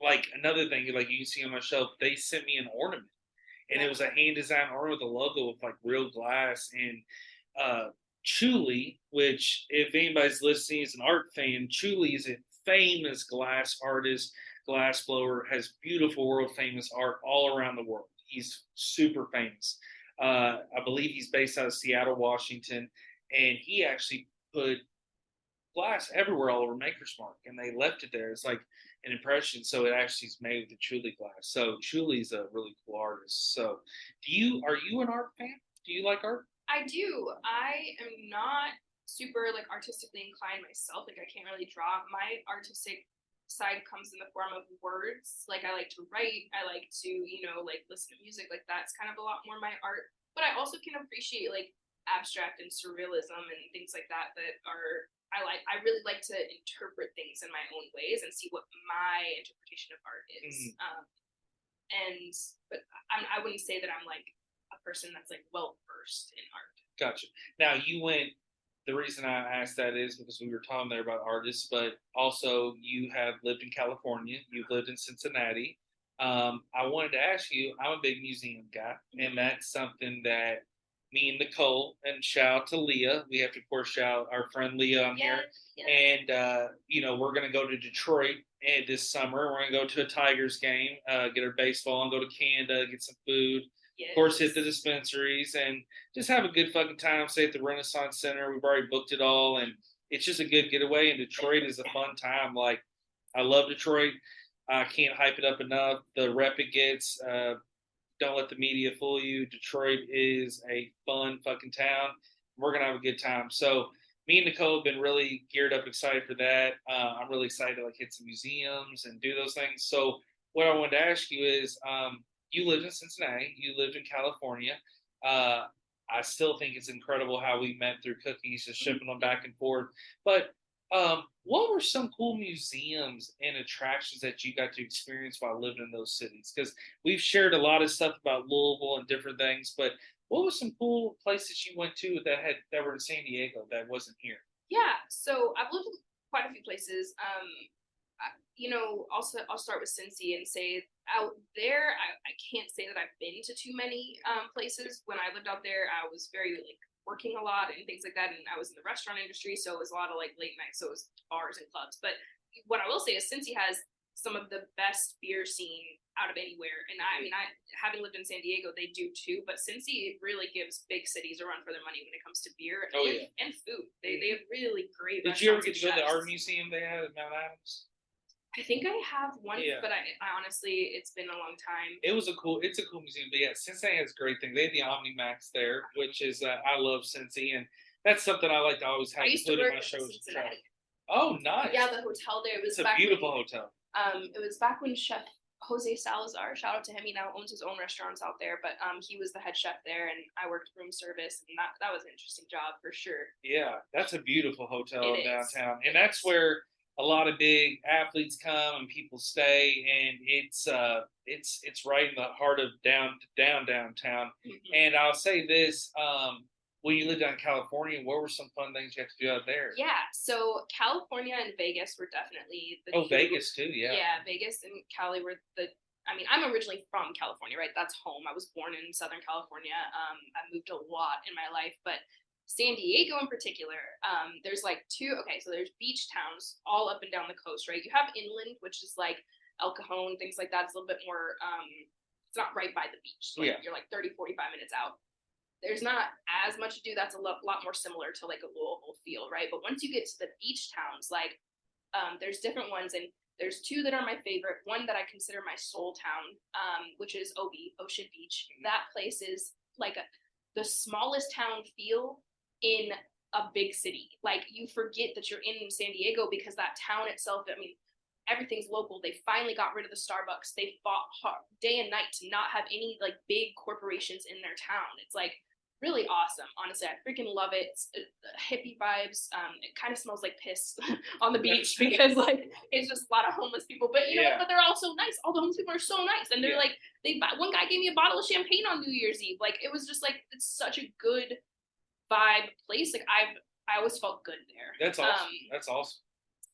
like, another thing, like you can see on my shelf, they sent me an ornament, and it was a hand designed ornament with a logo with like real glass. And Chuli, which if anybody's listening is an art fan, Chuli is a famous glass artist, glass blower, has beautiful world famous art all around the world. He's super famous. I believe he's based out of Seattle, Washington, and he actually put glass everywhere all over Maker's Mark, and they left it there. It's like an impression, so it actually is made with the Chuli glass. So Chuli's a really cool artist. So, are you an art fan? Do you like art? I do. I am not super like artistically inclined myself. Like I can't really draw. My artistic side comes in the form of words. Like I like to write. I like to, like listen to music. Like that's kind of a lot more my art. But I also can appreciate like abstract and surrealism and things like that are I really like to interpret things in my own ways and see what my interpretation of art is. But I wouldn't say that I'm like a person that's like well versed in art. Gotcha. Now you went. The reason I asked that is because we were talking there about artists, but also you have lived in California. You've lived in Cincinnati. I wanted to ask you. I'm a big museum guy, and that's something that me and Nichole, and shout out to Leah. We have to, of course, shout our friend Leah on here. And, we're going to go to Detroit this summer. We're going to go to a Tigers game, get our baseball, and go to Canada, get some food. Yes. Of course, hit the dispensaries and just have a good fucking time. Stay at the Renaissance Center. We've already booked it all, and it's just a good getaway. And Detroit is a fun time. Like, I love Detroit. I can't hype it up enough. The rep it gets, don't let the media fool you. Detroit is a fun fucking town. We're going to have a good time. So me and Nichole have been really geared up, excited for that. I'm really excited to like hit some museums and do those things. So what I wanted to ask you is, you lived in Cincinnati, you lived in California. I still think it's incredible how we met through cookies, just shipping them back and forth. But what were some cool museums and attractions that you got to experience while living in those cities? Because we've shared a lot of stuff about Louisville and different things, but what were some cool places you went to that were in San Diego that wasn't here? Yeah, so I've lived in quite a few places. I'll start with Cincy and say out there, I can't say that I've been to too many places. When I lived out there, I was very like working a lot and things like that, and I was in the restaurant industry, so it was a lot of like late nights, so it was bars and clubs. But what I will say is Cincy has some of the best beer scene out of anywhere, and I mean, I having lived in San Diego, they do too, but Cincy really gives big cities a run for their money when it comes to beer and food. They have really great. Did you ever get to go to the art museum they had at Mount Adams? I think I have one, Yeah. but I honestly, it's been a long time. It's a cool museum. But yeah, Cincinnati has great things. They have the Omnimax there, which is I love Cincy, and that's something I like to always have I used to to put in work my at shows. Cincinnati. Oh, nice. Yeah, the hotel there. It was It's a beautiful hotel. It was back when Chef Jose Salazar, shout out to him. He now owns his own restaurants out there, but he was the head chef there, and I worked room service, and that was an interesting job for sure. Yeah, that's a beautiful hotel It downtown, is. and that's where a lot of big athletes come and people stay, and it's right in the heart of downtown. Mm-hmm. And I'll say this: when you lived down in California, what were some fun things you had to do out there? Yeah, so California and Vegas were definitely the Oh, Vegas too, yeah. Yeah, Vegas and Cali were the. I mean, I'm originally from California, right? That's home. I was born in Southern California. I moved a lot in my life, but San Diego in particular, there's like two. Okay, so there's beach towns all up and down the coast, right? You have inland, which is like El Cajon, things like that. It's a little bit more. It's not right by the beach. So You're like 30, 45 minutes out. There's not as much to do. That's a lot more similar to like a Louisville feel, right? But once you get to the beach towns, like there's different ones, and there's two that are my favorite. One that I consider my soul town, which is OB, Ocean Beach. That place is like the smallest town feel in a big city. Like you forget that you're in San Diego because that town itself, I mean, everything's local. They finally got rid of the Starbucks. They fought hard, day and night to not have any like big corporations in their town. It's like really awesome. Honestly, I freaking love it. It's, hippie vibes. It kind of smells like piss on the beach because like it's just a lot of homeless people. But you know, but they're all so nice. All the homeless people are so nice, and they're like one guy gave me a bottle of champagne on New Year's Eve. Like it was just like it's such a good vibe place. Like I always felt good there. That's awesome. That's awesome.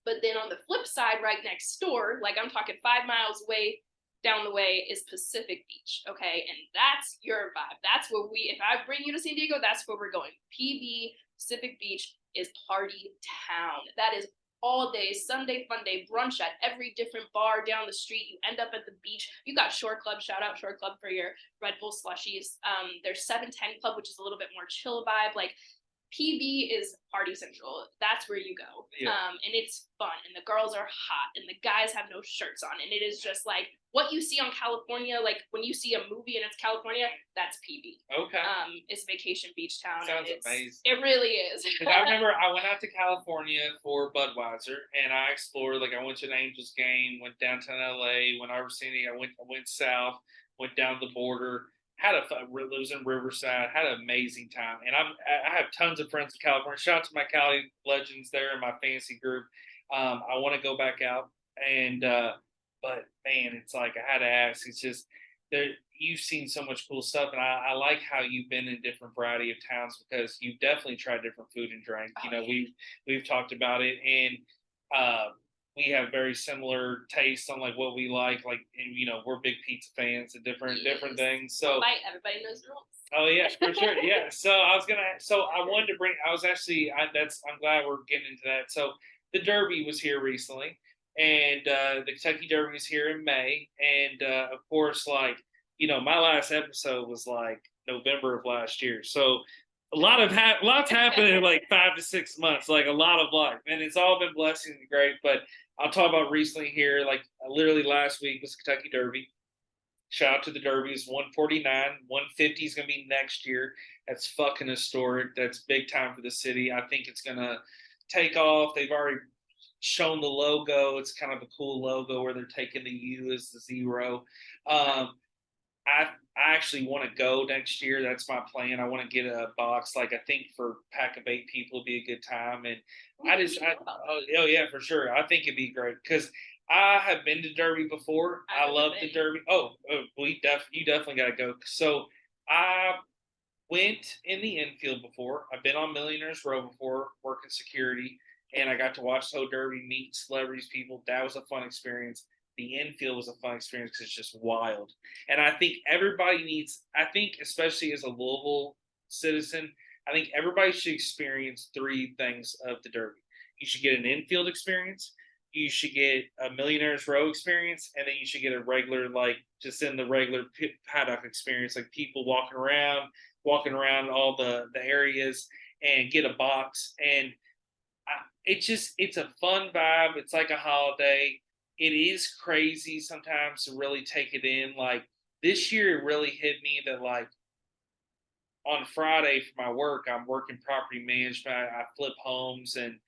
But then on the flip side, right next door, like I'm talking 5 miles away down the way is Pacific Beach, okay? And that's your vibe. That's where if I bring you to San Diego, that's where we're going. PB, Pacific Beach is party town. That is all day, Sunday fun day, brunch at every different bar down the street. You end up at the beach. You got Shore Club, shout out Shore Club for your Red Bull slushies. There's 710 Club, which is a little bit more chill vibe. Like PB is party central. That's where you go. And it's fun, and the girls are hot, and the guys have no shirts on, and it is just like what you see on California. Like when you see a movie and it's California, that's PB. Okay. It's vacation beach town. Sounds amazing. It really is. I remember I went out to California for Budweiser, and I explored. Like I went to an Angels game, went downtown LA, went over San Diego, I went south, went down the border. Was in Riverside, had an amazing time, and I have tons of friends in California. Shout out to my Cali legends there in my fantasy group. I want to go back out, and but man, it's like I had to ask. It's just there. You've seen so much cool stuff, and I like how you've been in different variety of towns because you've definitely tried different food and drink. You know, we've talked about it, and we have very similar tastes on like what we like, and you know, we're big pizza fans and different things. So everybody knows the rules. Oh yeah, for sure. Yeah. So I wanted to bring. I'm glad we're getting into that. So the Derby was here recently, and the Kentucky Derby was here in May, and of course, like my last episode was like November of last year. So lots happened in like 5 to 6 months, like a lot of life, and it's all been blessings and great. But I'll talk about recently here, like literally last week was Kentucky Derby. Shout out to the Derby. It's 149, 150 is going to be next year. That's fucking historic. That's big time for the city. I think it's going to take off. They've already shown the logo. It's kind of a cool logo where they're taking the U as the zero. I actually want to go next year. That's my plan. I want to get a box. Like I think for a pack of 8 people would be a good time. And oh yeah, for sure. I think it'd be great because I have been to Derby before. I love the Derby. You definitely got to go. So I went in the infield before. I've been on Millionaires Row before, working security, and I got to watch the whole Derby, meet celebrities, people. That was a fun experience. The infield was a fun experience because it's just wild. And I think especially as a Louisville citizen, I think everybody should experience 3 things of the Derby. You should get an infield experience, you should get a Millionaires Row experience, and then you should get a regular, like just in the regular paddock experience, like people walking around all the areas and get a box. And it's a fun vibe. It's like a holiday. it is crazy sometimes to really take it in. Like this year, it really hit me that like on Friday for my work, I'm working property management. I flip homes and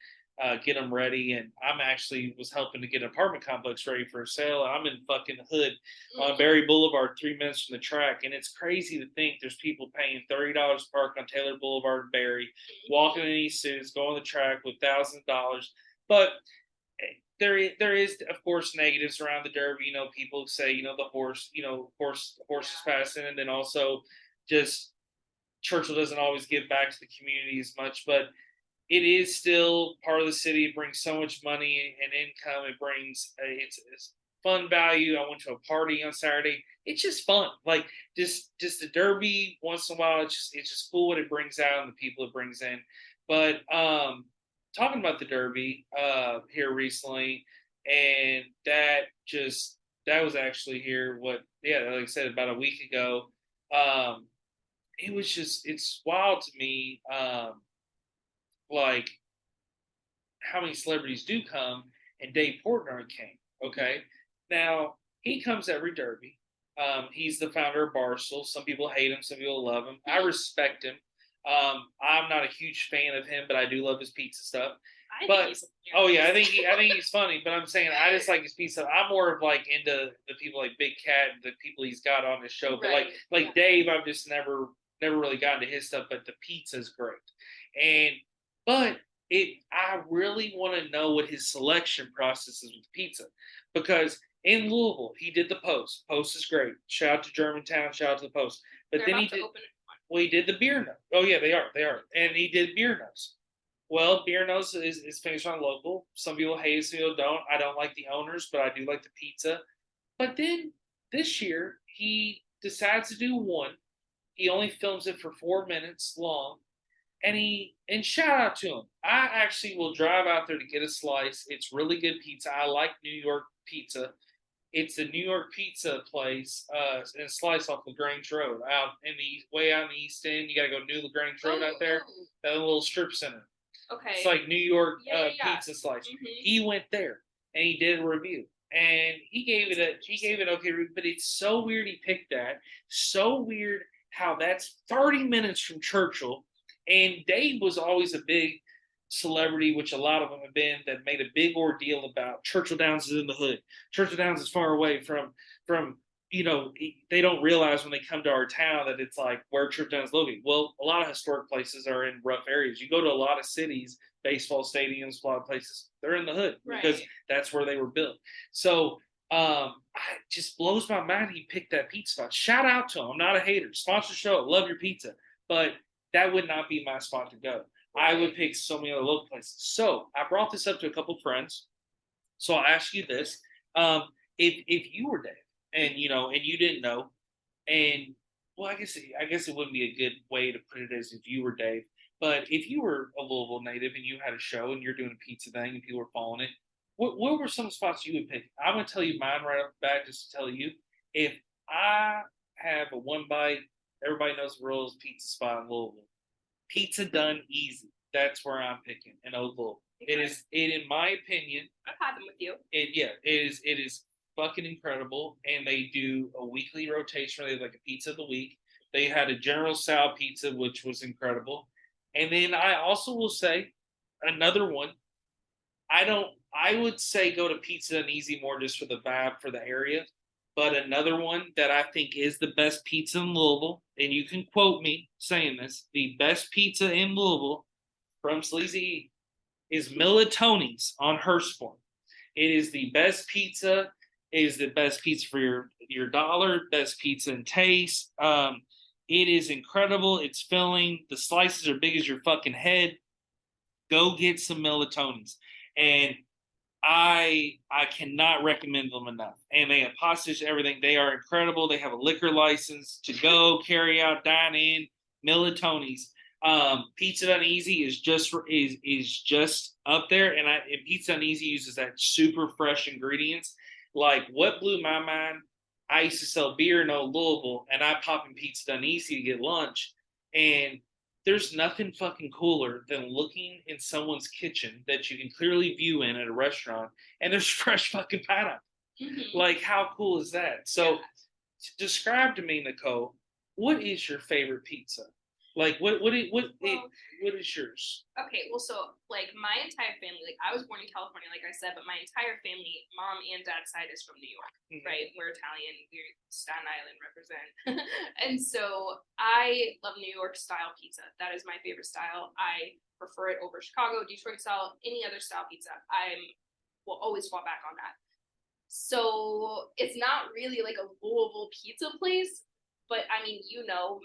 get them ready, and I'm actually was helping to get an apartment complex ready for a sale. I'm in fucking Hood on Berry Boulevard, 3 minutes from the track, and it's crazy to think there's people paying $30 to park on Taylor Boulevard in Berry, walking in these suits, going to the track with thousands of dollars. But there is of course negatives around the Derby. You know, people say the horse, horses passing, and then also just Churchill doesn't always give back to the community as much, but it is still part of the city. It brings so much money and income. It brings it's fun value. I went to a party on Saturday. It's just fun, like just the Derby once in a while. It's just cool what it brings out and the people it brings in. But talking about the Derby here recently, and that was actually here. Like I said, about a week ago. It was it's wild to me, like how many celebrities do come, and Dave Portnoy came. Okay, now he comes every Derby. He's the founder of Barstool. Some people hate him, some people love him. I respect him. I'm not a huge fan of him, but I do love his pizza stuff. Oh yeah, I think he's funny. But I'm saying I just like his pizza. I'm more of like into the people like Big Cat and the people he's got on his show. But like Dave, I've just never really gotten to his stuff. But the pizza's great, but I really want to know what his selection process is with pizza, because in Louisville he did the Post. Post is great. Shout out to Germantown. Shout out to the Post. But then he did the beer nose. Oh yeah, they are, and he did beer nose. Well, beer nose is finished on local. Some people hate it, some people don't. I don't like the owners, but I do like the pizza. But then this year he decides to do one. He only films it for 4 minutes long, and shout out to him. I actually will drive out there to get a slice. It's really good pizza. I like New York pizza. It's a New York pizza place, and a slice off LaGrange Road, out in the way out in the East End. You got to go New LaGrange Road out there, that little strip center. Okay. It's like New York pizza slice. He went there and he did a review, and he gave it okay, but it's so weird he picked that. So weird how that's 30 minutes from Churchill, and Dave was always a big celebrity, which a lot of them have been, that made a big ordeal about Churchill Downs is in the hood. Churchill Downs is far away from they don't realize when they come to our town that it's like where Churchill Downs is located. Well, a lot of historic places are in rough areas. You go to a lot of cities, baseball stadiums, a lot of places, they're in the hood because that's where they were built. So it just blows my mind he picked that pizza spot. Shout out to him. I'm not a hater. Sponsor show. Love your pizza. But that would not be my spot to go. I would pick so many other local places. So I brought this up to a couple of friends. So I'll ask you this. If you were Dave and you didn't know, and well, I guess it wouldn't be a good way to put it as if you were Dave. But if you were a Louisville native and you had a show and you're doing a pizza thing and people were following it, what were some spots you would pick? I'm going to tell you mine right off the bat, just to tell you. If I have a one bite, everybody knows the rules, pizza spot in Louisville. Pizza done easy. That's where I'm picking in Old Louisville. Okay. In my opinion. I've had them with you. It is fucking incredible. And they do a weekly rotation. They have like a pizza of the week. They had a General Tso pizza, which was incredible. And then I also will say another one. I would say go to Pizza and Easy more just for the vibe for the area. But another one that I think is the best pizza in Louisville, and you can quote me saying this, the best pizza in Louisville from Sleazy is Militoni's on Hurstbourne. It is the best pizza. It is the best pizza for your dollar, best pizza in taste. It is incredible. It's filling. The slices are big as your fucking head. Go get some Militoni's. And I cannot recommend them enough. And they have hostage everything. They are incredible. They have a liquor license to go, carry out, dine in, Militoni's. Pizza Done Easy is just up there, and Pizza Done Easy uses that super fresh ingredients. Like what blew my mind, I used to sell beer in Old Louisville, and I pop in Pizza Done Easy to get lunch, and there's nothing fucking cooler than looking in someone's kitchen that you can clearly view in at a restaurant, and there's fresh fucking pineapple. Mm-hmm. Like, how cool is that? So, Yeah. describe to me, Nichole, what is your favorite pizza? Like, what is yours? Okay, well, so like my entire family, like I was born in California, like I said, but my entire family, mom and dad's side, is from New York, right? We're Italian, we're Staten Island represent, and so I love New York style pizza. That is my favorite style. I prefer it over Chicago, Detroit style, any other style pizza. Will always fall back on that. So it's not really like a Louisville pizza place, but I mean,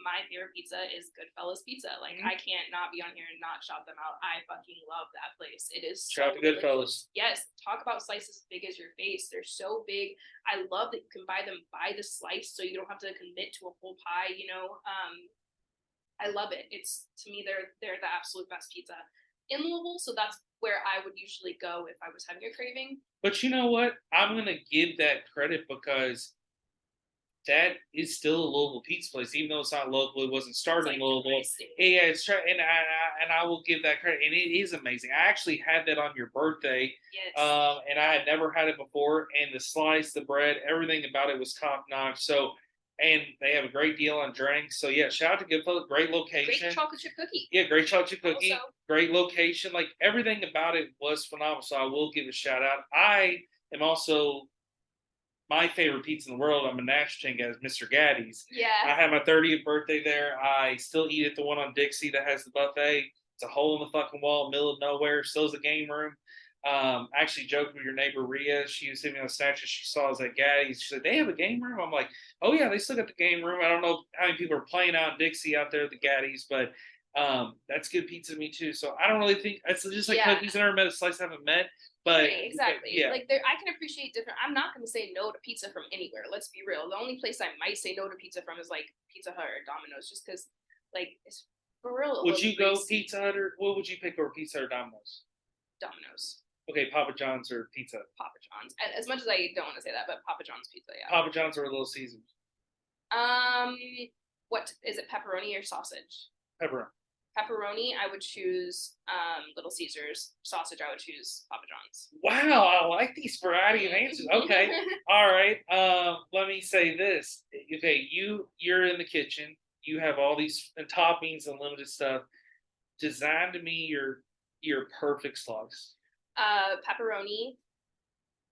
my favorite pizza is Goodfellas Pizza. Like, I can't not be on here and not shout them out. I fucking love that place. It is shout so to Goodfellas. Yes, talk about slices as big as your face. They're so big. I love that you can buy them by the slice, so you don't have to commit to a whole pie. I love it. It's, to me, they're the absolute best pizza in Louisville. So that's where I would usually go if I was having a craving. But you know what? I'm gonna give that credit because that is still a Louisville pizza place, even though it's not local. It wasn't started in Louisville. Yeah, it's trying, and I will give that credit, and it is amazing. I actually had that on your birthday, yes. And I had never had it before. And the slice, the bread, everything about it was top notch. So, and they have a great deal on drinks. So yeah, shout out to Goodfellas. Great location. Great chocolate chip cookie. Yeah, great chocolate chip cookie. Also, great location. Like everything about it was phenomenal. So I will give a shout out. I am also my favorite pizza in the world. I'm a national chain guy, is Mr. Gaddy's. Yeah. I had my 30th birthday there. I still eat at the one on Dixie that has the buffet. It's a hole in the fucking wall, middle of nowhere. Still is a game room. Actually joked with your neighbor Rhea. She was hitting me on Snapchat. She saw us at Gaddy's. She said, they have a game room? I'm like, oh yeah, they still got the game room. I don't know how many people are playing out in Dixie out there at the Gaddy's, but that's good pizza to me too. So I don't really think it's just like cookies. I never met a slice I haven't met. But right, exactly. Yeah. Like I can appreciate different. I'm not going to say no to pizza from anywhere. Let's be real. The only place I might say no to pizza from is like Pizza Hut or Domino's, just because like it's for real. Would you go Pizza Hut or what would you pick over Pizza Hut or Domino's? Domino's. Okay, Papa John's or pizza? Papa John's. As much as I don't want to say that, but Papa John's pizza, yeah. Papa John's or Little Caesars? What is it? Pepperoni or sausage? Pepperoni. Pepperoni, I would choose Little Caesars. Sausage, I would choose Papa John's. Wow, I like these variety of answers. Okay, all right. Let me say this. Okay, you're in the kitchen. You have all these toppings and limited stuff. Design to me your perfect slice. Pepperoni,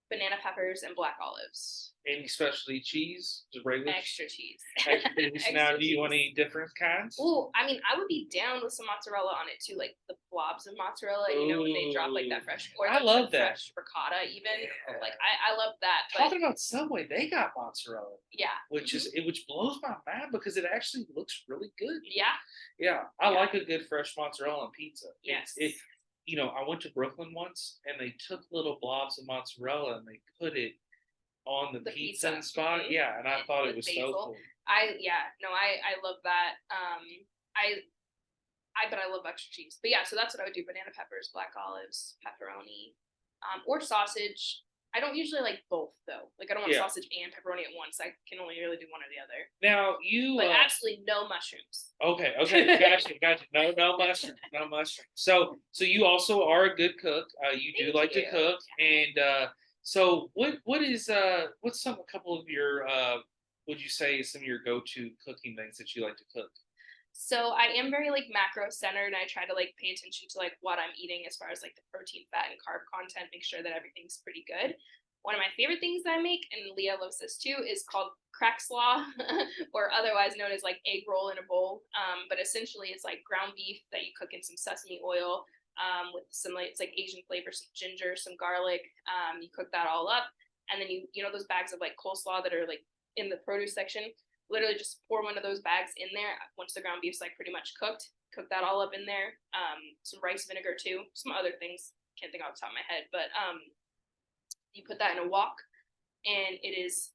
banana peppers, and black olives. Any specialty cheese? Just regular? Extra cheese. Extra cheese. Now, do you want any different kinds? Oh, I mean, I would be down with some mozzarella on it too, like the blobs of mozzarella. When they drop like that fresh, or I love that fresh ricotta. Even like I love that. But talking about Subway, they got mozzarella. Yeah, which blows my mind because it actually looks really good. Yeah, I like a good fresh mozzarella on pizza. Yes. I went to Brooklyn once and they took little blobs of mozzarella and they put it on the pizza spot. Yeah, and I thought it was basil. So cool. I love that. But I love extra cheese. But yeah, so that's what I would do: banana peppers, black olives, pepperoni, or sausage. I don't usually like both though. Like I don't want sausage and pepperoni at once. I can only really do one or the other. Now but absolutely no mushrooms. Okay, gotcha. No mushrooms, no mushrooms. So you also are a good cook. You do like to cook, and so what's a couple of your would you say some of your go-to cooking things that you like to cook? So I am very like macro centered, and I try to like pay attention to like what I'm eating as far as like the protein, fat, and carb content. Make sure that everything's pretty good. One of my favorite things that I make, and Leah loves this too, is called crack slaw, or otherwise known as like egg roll in a bowl. But essentially, it's like ground beef that you cook in some sesame oil with some it's like Asian flavor, some ginger, some garlic. You cook that all up, and then you know those bags of like coleslaw that are like in the produce section. Literally just pour one of those bags in there once the ground beef's like pretty much cooked. Cook that all up in there. Some rice vinegar too. Some other things, can't think off the top of my head, but you put that in a wok, and it is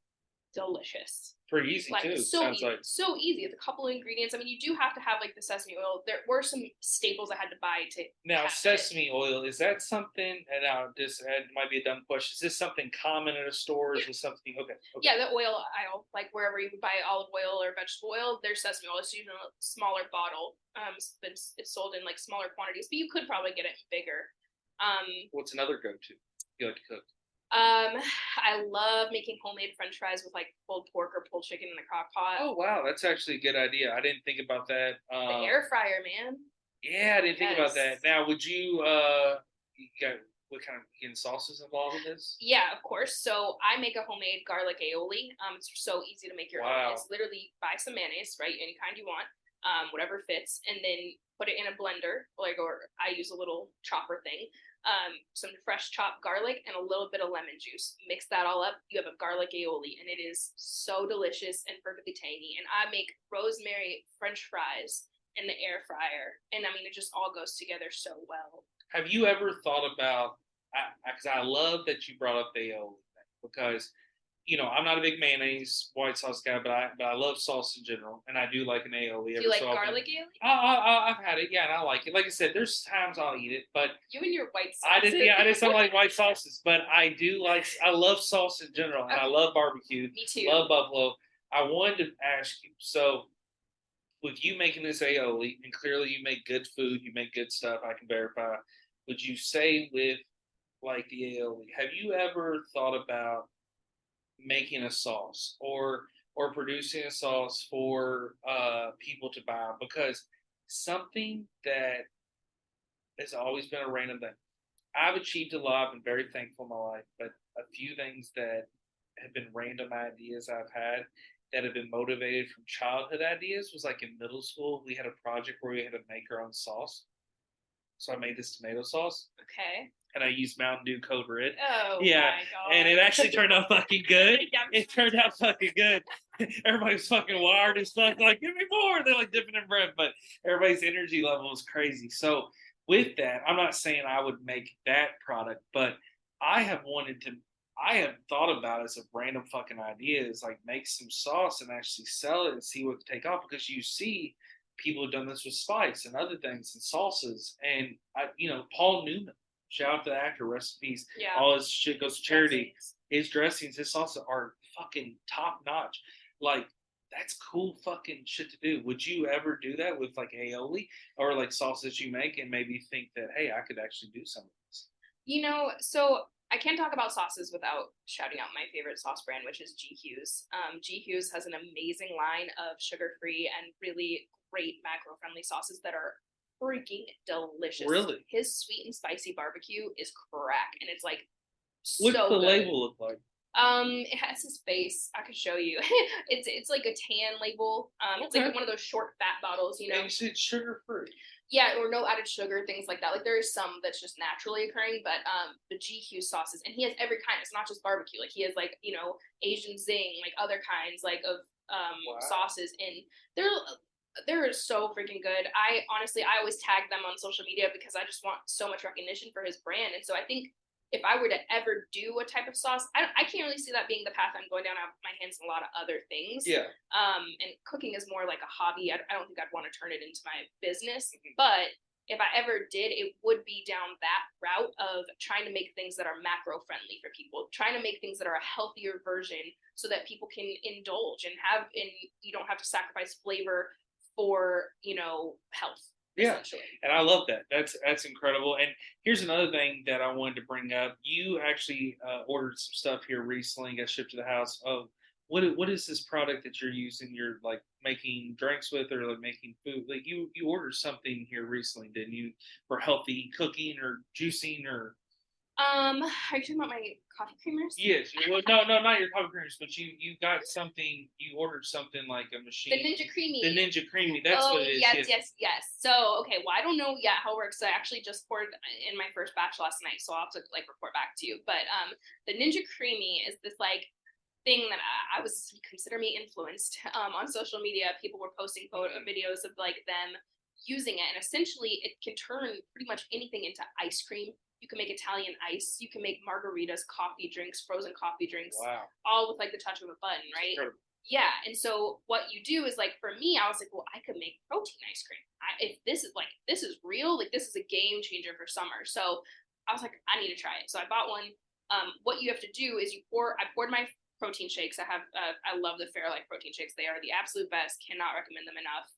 delicious. Pretty easy like, too. So Sounds easy, like so easy. It's a couple of ingredients. I mean, you do have to have like the sesame oil. There were some staples I had to buy to. now sesame oil. Is that something? And now this might be a dumb question. Is this something common at a store? Is this something? Okay. Yeah, the oil aisle, like wherever you buy olive oil or vegetable oil, there's sesame oil. It's usually in a smaller bottle. It's sold in like smaller quantities, but you could probably get it bigger. What's another go-to you like to cook? I love making homemade French fries with like pulled pork or pulled chicken in the crock pot. Oh wow, that's actually a good idea. I didn't think about that. The air fryer, man. Yeah, I didn't think about that. Now, would you got what kind of sauces involved in this? Yeah, of course. So I make a homemade garlic aioli. It's so easy to make your own. It's literally buy some mayonnaise, right? Any kind you want, whatever fits, and then put it in a blender, or I use a little chopper thing. Some fresh chopped garlic and a little bit of lemon juice. Mix that all up. You have a garlic aioli, and it is so delicious and perfectly tangy. And I make rosemary French fries in the air fryer, and I mean, it just all goes together so well. Have you ever thought about? Because I love that you brought up the aioli because I'm not a big mayonnaise white sauce guy, but I love sauce in general, and I do like an aioli. Do you like garlic aioli? I've had it, yeah, and I like it. Like I said, there's times I'll eat it, but you and your white sauces. I just don't like white sauces, but I love sauce in general, and I love barbecue. Me too. Love buffalo. I wanted to ask you, so with you making this aioli, and clearly you make good food, you make good stuff, I can verify. Would you say with like the aioli, have you ever thought about making a sauce or producing a sauce for people to buy? Because something that has always been a random thing. I've achieved a lot. I've been very thankful in my life, but a few things that have been random ideas I've had that have been motivated from childhood ideas was like in middle school, we had a project where we had to make our own sauce. So I made this tomato sauce. Okay. And I used Mountain Dew Code Red. Oh, yeah, my God. And it actually turned out fucking good. It turned out fucking good. Everybody's fucking wired and stuff. Like, give me more. They're like dipping in bread, but everybody's energy level is crazy. So with that, I'm not saying I would make that product, but I have thought about as a random fucking idea is like make some sauce and actually sell it and see what to take off, because you see people have done this with spice and other things and salsas. And Paul Newman, shout out to the actor, rest in peace. Yeah. All his shit goes to charity. His dressings, his salsa are fucking top notch. Like, that's cool fucking shit to do. Would you ever do that with like aioli or like sauces you make and maybe think that, hey, I could actually do some of this? So I can't talk about sauces without shouting out my favorite sauce brand, which is GQ's. GQ's has an amazing line of sugar-free and really great macro-friendly sauces that are freaking delicious. Really? His sweet and spicy barbecue is crack, and it's like What's the label look like? It has his face. I could show you. it's like a tan label. It's like one of those short fat bottles, And you said sugar-free. Yeah, or no added sugar, things like that. Like there is some that's just naturally occurring, but the GQ sauces, and he has every kind. It's not just barbecue. Like he has like Asian zing, like other kinds like of sauces, and they're so freaking good. I always tag them on social media because I just want so much recognition for his brand, and so I think if I were to ever do a type of sauce, I can't really see that being the path I'm going down. I have my hands in a lot of other things. Yeah. And cooking is more like a hobby. I don't think I'd want to turn it into my business. But if I ever did, it would be down that route of trying to make things that are macro friendly for people, trying to make things that are a healthier version so that people can indulge and you don't have to sacrifice flavor for, health. Yeah, and I love that. That's incredible. And here's another thing that I wanted to bring up. You actually ordered some stuff here recently, got shipped to the house. What is this product that you're using? You're like making drinks with, or like making food? Like you ordered something here recently, didn't you, for healthy cooking or juicing or? Are you talking about my coffee creamers? Yes. Well, no, not your coffee creamers, but you got something. You ordered something like a machine. The Ninja Creamy. The Ninja Creamy. That's what it is. Yes. So, okay. Well, I don't know yet how it works. I actually just poured in my first batch last night, so I'll have to report back to you. But the Ninja Creamy is this thing that I was consider me influenced on social media. People were posting videos of them using it, and essentially it can turn pretty much anything into ice cream. You can make Italian ice. You can make margaritas, coffee drinks, frozen coffee drinks, Wow. all with like the touch of a button, right? Incredible. Yeah. And so what you do is like, for me, I was like, well, I could make protein ice cream. If this is real, like this is a game changer for summer. So I was like, I need to try it. So I bought one. What you have to do is I poured my protein shakes. I love the Fairlife protein shakes. They are the absolute best. Cannot recommend them enough.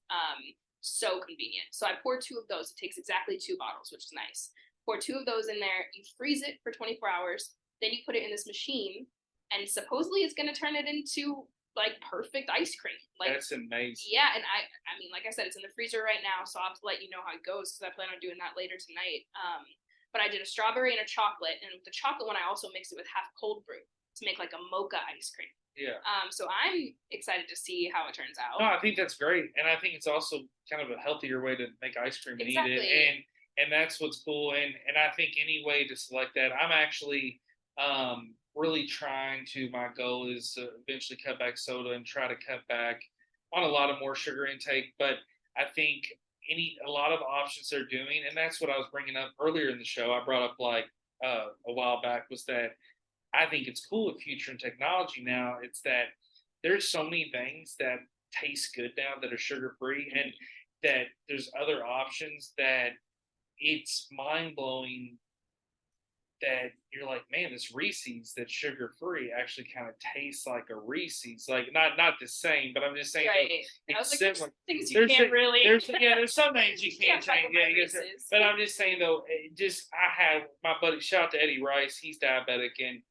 So convenient. So I poured 2 of those. It takes exactly 2 bottles, which is nice. Pour 2 of those in there. You freeze it for 24 hours. Then you put it in this machine, and supposedly it's going to turn it into like perfect ice cream. Like, that's amazing. Yeah, and I mean, like I said, it's in the freezer right now, so I'll have to let you know how it goes because I plan on doing that later tonight. But I did a strawberry and a chocolate, and with the chocolate one, I also mixed it with half cold brew to make like a mocha ice cream. Yeah. So I'm excited to see how it turns out. No, I think that's great, and I think it's also kind of a healthier way to make ice cream and Exactly. eat it, and that's what's cool. And I think any way to select that, I'm actually really trying to. My goal is to eventually cut back soda and try to cut back on a lot of more sugar intake. But I think a lot of options they're doing, and that's what I was bringing up earlier in the show. I brought up like a while back was that I think it's cool with future and technology now. It's that there's so many things that taste good now that are sugar free, and that there's other options that it's mind blowing that you're like, man, this Reese's that's sugar free actually kind of tastes like a Reese's. Like not the same, but I'm just saying Right. it's similar. Things you can't really. There's some things you can't change. Yeah, but I'm just saying though, I had my buddy, shout out to Eddie Rice, he's diabetic, and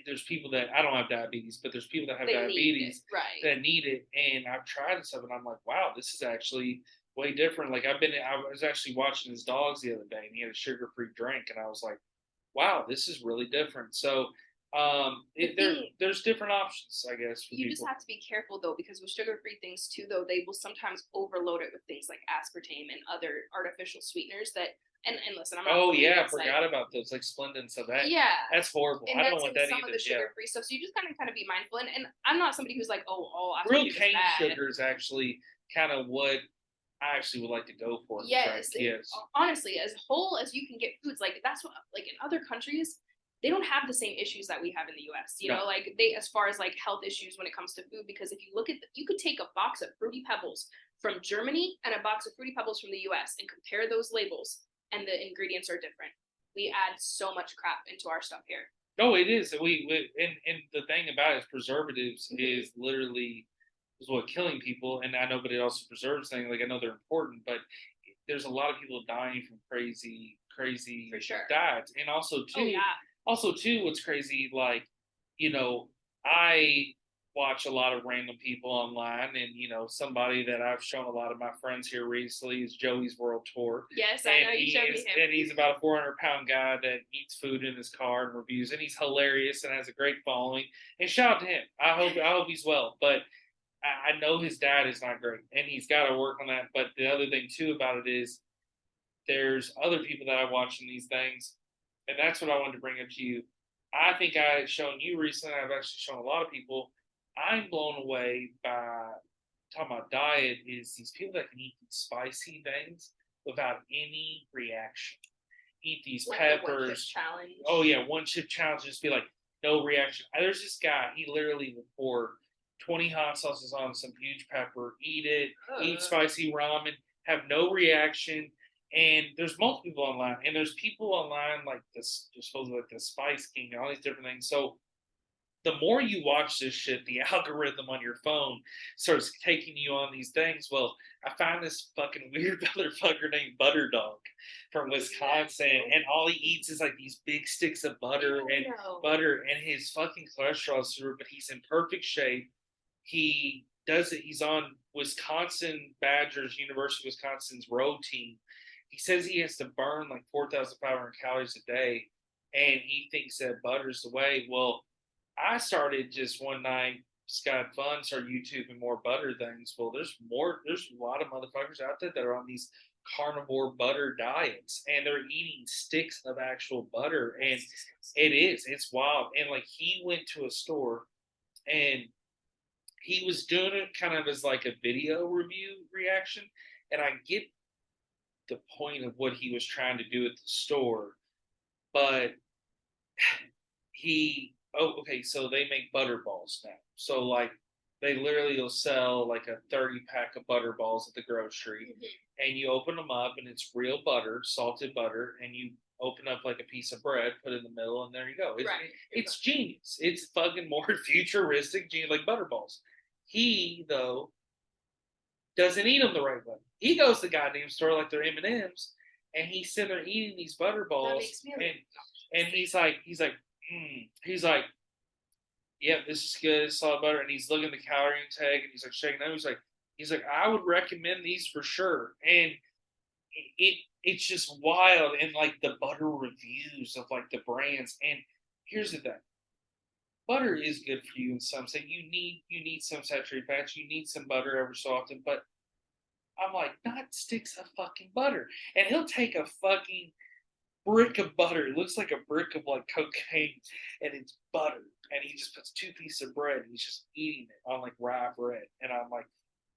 there's people that I don't have diabetes, but there's people that have diabetes that need it, and I've tried this stuff, and I'm like, wow, this is actually way different. Like I was actually watching his dogs the other day, and he had a sugar-free drink, and I was like, wow, this is really different. So there's different options, I guess. You just have to be careful though, because with sugar-free things too, though, they will sometimes overload it with things like aspartame and other artificial sweeteners that. And listen, I'm not. Oh yeah, I forgot about those, like Splenda and stuff. That's horrible. And I don't want that some either. Of the sugar-free stuff, so you just kind of be mindful. And I'm not somebody who's like, oh, real cane sugar is actually kind of what I actually would like to go for. Yes. Honestly, as whole as you can get foods, like that's what, like in other countries, they don't have the same issues that we have in the U.S. You know, like as far as like health issues when it comes to food, because if you look at, you could take a box of Fruity Pebbles from Germany and a box of Fruity Pebbles from the U.S. and compare those labels, and the ingredients are different. We add so much crap into our stuff here. Oh, it is. And the thing about it is preservatives is literally is what killing people. And I know, but it also preserves things. Like I know they're important, but there's a lot of people dying from crazy diets. And also too, what's crazy, like, I watch a lot of random people online, and somebody that I've shown a lot of my friends here recently is Joey's World Tour. Yes, I know, you showed me him. And he's about a 400-pound guy that eats food in his car and reviews, and he's hilarious and has a great following. And shout out to him. I hope he's well. But I know his diet is not great, and he's got to work on that. But the other thing too about it is there's other people that I watch in these things, and that's what I wanted to bring up to you. I think I had shown you recently. I've actually shown a lot of people. I'm blown away by talking about diet is these people that can eat these spicy things without any reaction. Eat these peppers. One chip challenge. Oh yeah, one chip challenge. Just be like no reaction. There's this guy. He literally will pour 20 hot sauces on some huge pepper. Eat it. Eat spicy ramen. Have no reaction. And there's multiple people online, and there's people online like this, supposedly like the Spice King and all these different things. So the more you watch this shit, the algorithm on your phone starts taking you on these things. Well, I found this fucking weird motherfucker named Butter Dog from Wisconsin, and all he eats is like these big sticks of butter and his fucking cholesterol is through, but he's in perfect shape. He does it. He's on Wisconsin Badgers, University of Wisconsin's road team. He says he has to burn like 4,500 calories a day, and he thinks that butter's the way. Well, I started just one night, just got fun, started YouTubing more butter things. Well, there's a lot of motherfuckers out there that are on these carnivore butter diets, and they're eating sticks of actual butter, and it's wild. And like he went to a store, and he was doing it kind of as like a video review reaction, and I get the point of what he was trying to do at the store, but so they make butter balls now. So like they literally will sell like a 30 pack of butter balls at the grocery, and you open them up and it's real butter, salted butter, and you open up like a piece of bread, put it in the middle, and there you go. It's genius. It's fucking more futuristic, genius, like butter balls. He though doesn't eat them the right way. He goes to the goddamn store like they're M&Ms, and he's sitting there eating these butter balls, and he's like, yep, this is good, it's solid butter, and he's looking at the calorie intake, and he's like shaking them. He's like, I would recommend these for sure, and it's just wild, and like the butter reviews of like the brands, and here's the thing. Butter is good for you in some sense. You need some saturated fats. You need some butter every so often. But I'm like, not sticks of fucking butter. And he'll take a fucking brick of butter. It looks like a brick of like cocaine, and it's butter. And he just puts 2 pieces of bread, and he's just eating it on like rye bread. And I'm like,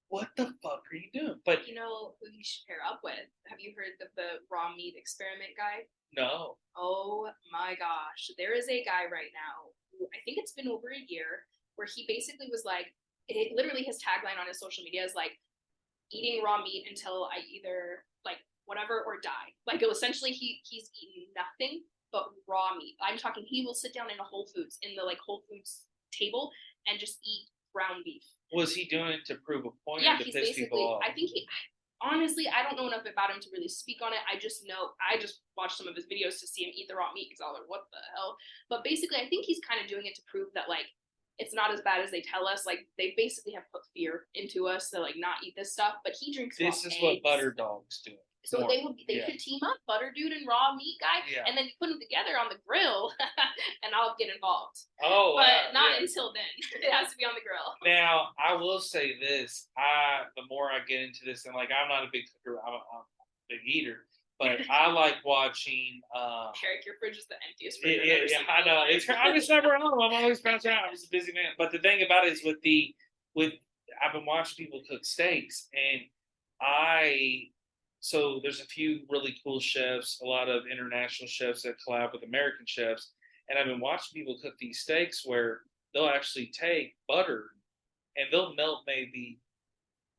what the fuck are you doing? But you know who you should pair up with? Have you heard of the raw meat experiment guy? No. Oh my gosh. There is a guy right now, I think it's been over a year, where he basically was like, literally his tagline on his social media is like, eating raw meat until I either like whatever or die. Like essentially he's eaten nothing but raw meat. I'm talking he will sit down in a Whole Foods, in the like Whole Foods table, and just eat ground beef. Was he doing it to prove a point? Yeah, or to he's piss basically, people off? I think honestly, I don't know enough about him to really speak on it. I just watched some of his videos to see him eat the raw meat because I was like, what the hell? But basically, I think he's kind of doing it to prove that like it's not as bad as they tell us. Like they basically have put fear into us to like not eat this stuff. But he drinks. This is eggs. What butter dogs do. So they could team up, butter dude and raw meat guy, and then you put them together on the grill, and I'll get involved. Oh, but not until then. It has to be on the grill. Now I will say this: the more I get into this, and like I'm not a big cooker, I'm a big eater, but I like watching. Eric, your fridge is the emptiest fridge. I know. I'm just never home. I'm always bouncing out. I'm just a busy man. But the thing about it is I've been watching people cook steaks, and so there's a few really cool chefs, a lot of international chefs that collab with American chefs, and I've been watching people cook these steaks where they'll actually take butter and they'll melt maybe,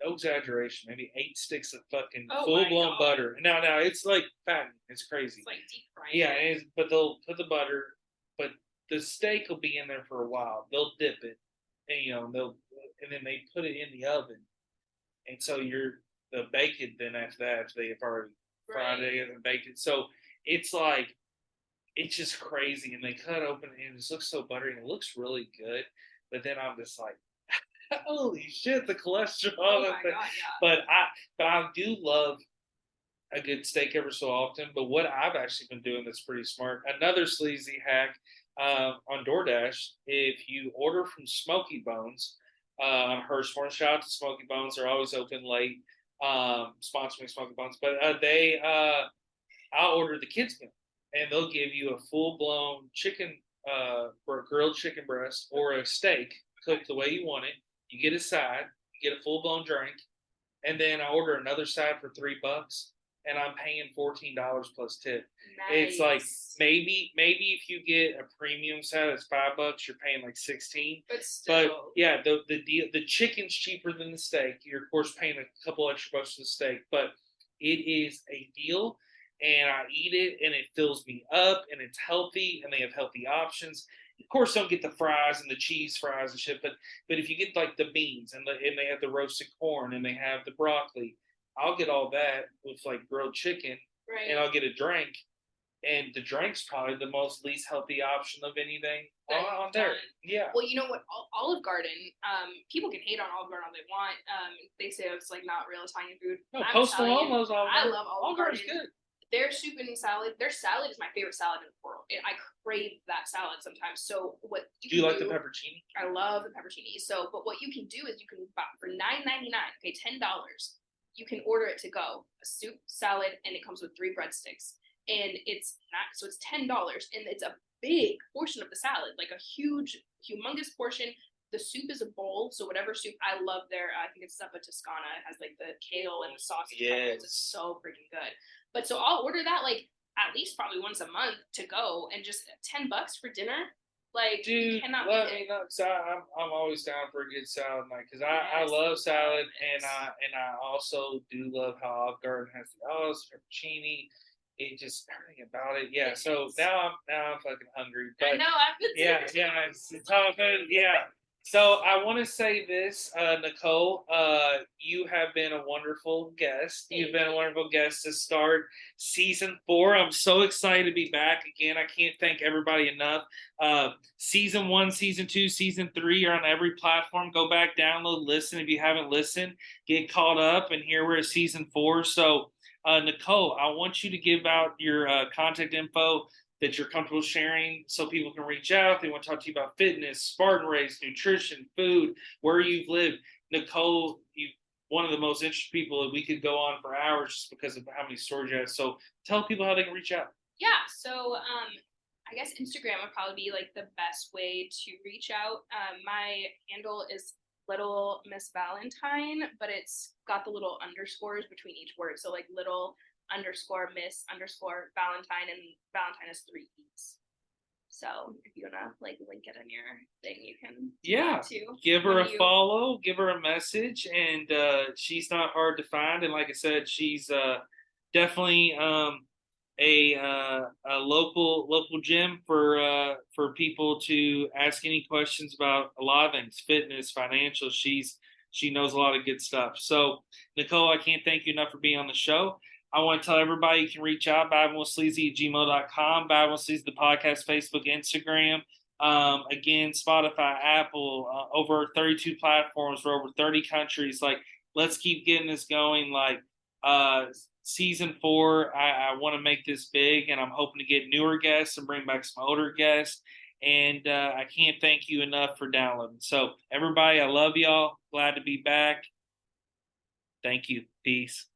no exaggeration, maybe 8 sticks of fucking full-blown butter. Now it's like fattening. It's crazy. It's like deep frying. Yeah, but they'll put the butter, but the steak will be in there for a while. They'll dip it, and and then they put it in the oven, and so they'll bake it then after that, after they have already fried it and baked it. So it's like, it's just crazy. And they cut open and it just looks so buttery and it looks really good. But then I'm just like, holy shit, the cholesterol. Oh my God, yeah. But I do love a good steak every so often. But what I've actually been doing that's pretty smart, another sleazy hack on DoorDash, if you order from Smoky Bones, on Hirschhorn, shout out to Smoky Bones, they're always open late. Sponsoring Smoky Bones, but I'll order the kids meal, and they'll give you a full-blown chicken, grilled chicken breast or a steak cooked the way you want it. You get a side, you get a full-blown drink, and then I order another side for $3, and I'm paying $14 plus tip. Nice. It's like maybe if you get a premium side, it's $5. You're paying like 16. But yeah, the chicken's cheaper than the steak. You're of course paying a couple extra bucks for the steak, but it is a deal. And I eat it, and it fills me up, and it's healthy, and they have healthy options. Of course, don't get the fries and the cheese fries and shit, but if you get like the beans and they have the roasted corn and they have the broccoli, I'll get all that with like grilled chicken, and I'll get a drink. And the drink's probably the most least healthy option of anything on there. Yeah. Well, you know what? Olive Garden, people can hate on Olive Garden all they want. They say it's like not real Italian food. No, Post Malone loves Olive Garden. I love Olive Garden. Good. Their soup and salad, their salad is my favorite salad in the world. I crave that salad sometimes. So what do you like the pepperoni? I love the pepperoni. So, but what you can do is you can buy for $9.99, okay, $10. You can order it to go, a soup, salad, and it comes with 3 breadsticks. And it's $10, and it's a big portion of the salad, like a huge, humongous portion. The soup is a bowl, so whatever soup, I love their, I think it's Zuppa Toscana. It has like the kale and the sauce. Yes. It's so freaking good. But so I'll order that, like, at least probably once a month to go, and just $10 for dinner. Like, Dude, you cannot let beat me it. know. So I'm always down for a good salad night because I Yes, love salad yes. and I also do love how Olive Garden has the olives, pepperoni, it just everything about it. Yeah. So now I'm fucking hungry. I But know, I've been yeah, it's all good. Yeah. So I want to say this, Nichole. You have been a wonderful guest. You've been a wonderful guest to start season 4. I'm so excited to be back again. I can't thank everybody enough. Season 1, season 2, season 3 are on every platform. Go back, download, listen if you haven't listened. Get caught up, and here we're at season 4. So, Nichole, I want you to give out your contact info that you're comfortable sharing so people can reach out. They want to talk to you about fitness, Spartan Race, nutrition, food, where you've lived. Nichole, you one of the most interesting people that we could go on for hours just because of how many stories you have. So tell people how they can reach out. Yeah, so I guess Instagram would probably be like the best way to reach out. My handle is Little Miss Valentine, but it's got the little underscores between each word. So like little underscore Miss underscore Valentine, and Valentine is 3 E's. So if you wanna like link it in your thing, you can do that too. Give her a follow, give her a message, and she's not hard to find. And like I said, she's definitely a local gym for people to ask any questions about a lot of things, fitness, financial. She knows a lot of good stuff. So Nichole, I can't thank you enough for being on the show. I want to tell everybody you can reach out, vibingwithsleazy@gmail.com, Vibing with Sleazy, the podcast, Facebook, Instagram. Again, Spotify, Apple, over 32 platforms for over 30 countries. Like, let's keep getting this going. Like, season 4, I want to make this big, and I'm hoping to get newer guests and bring back some older guests. And I can't thank you enough for downloading. So, everybody, I love y'all. Glad to be back. Thank you. Peace.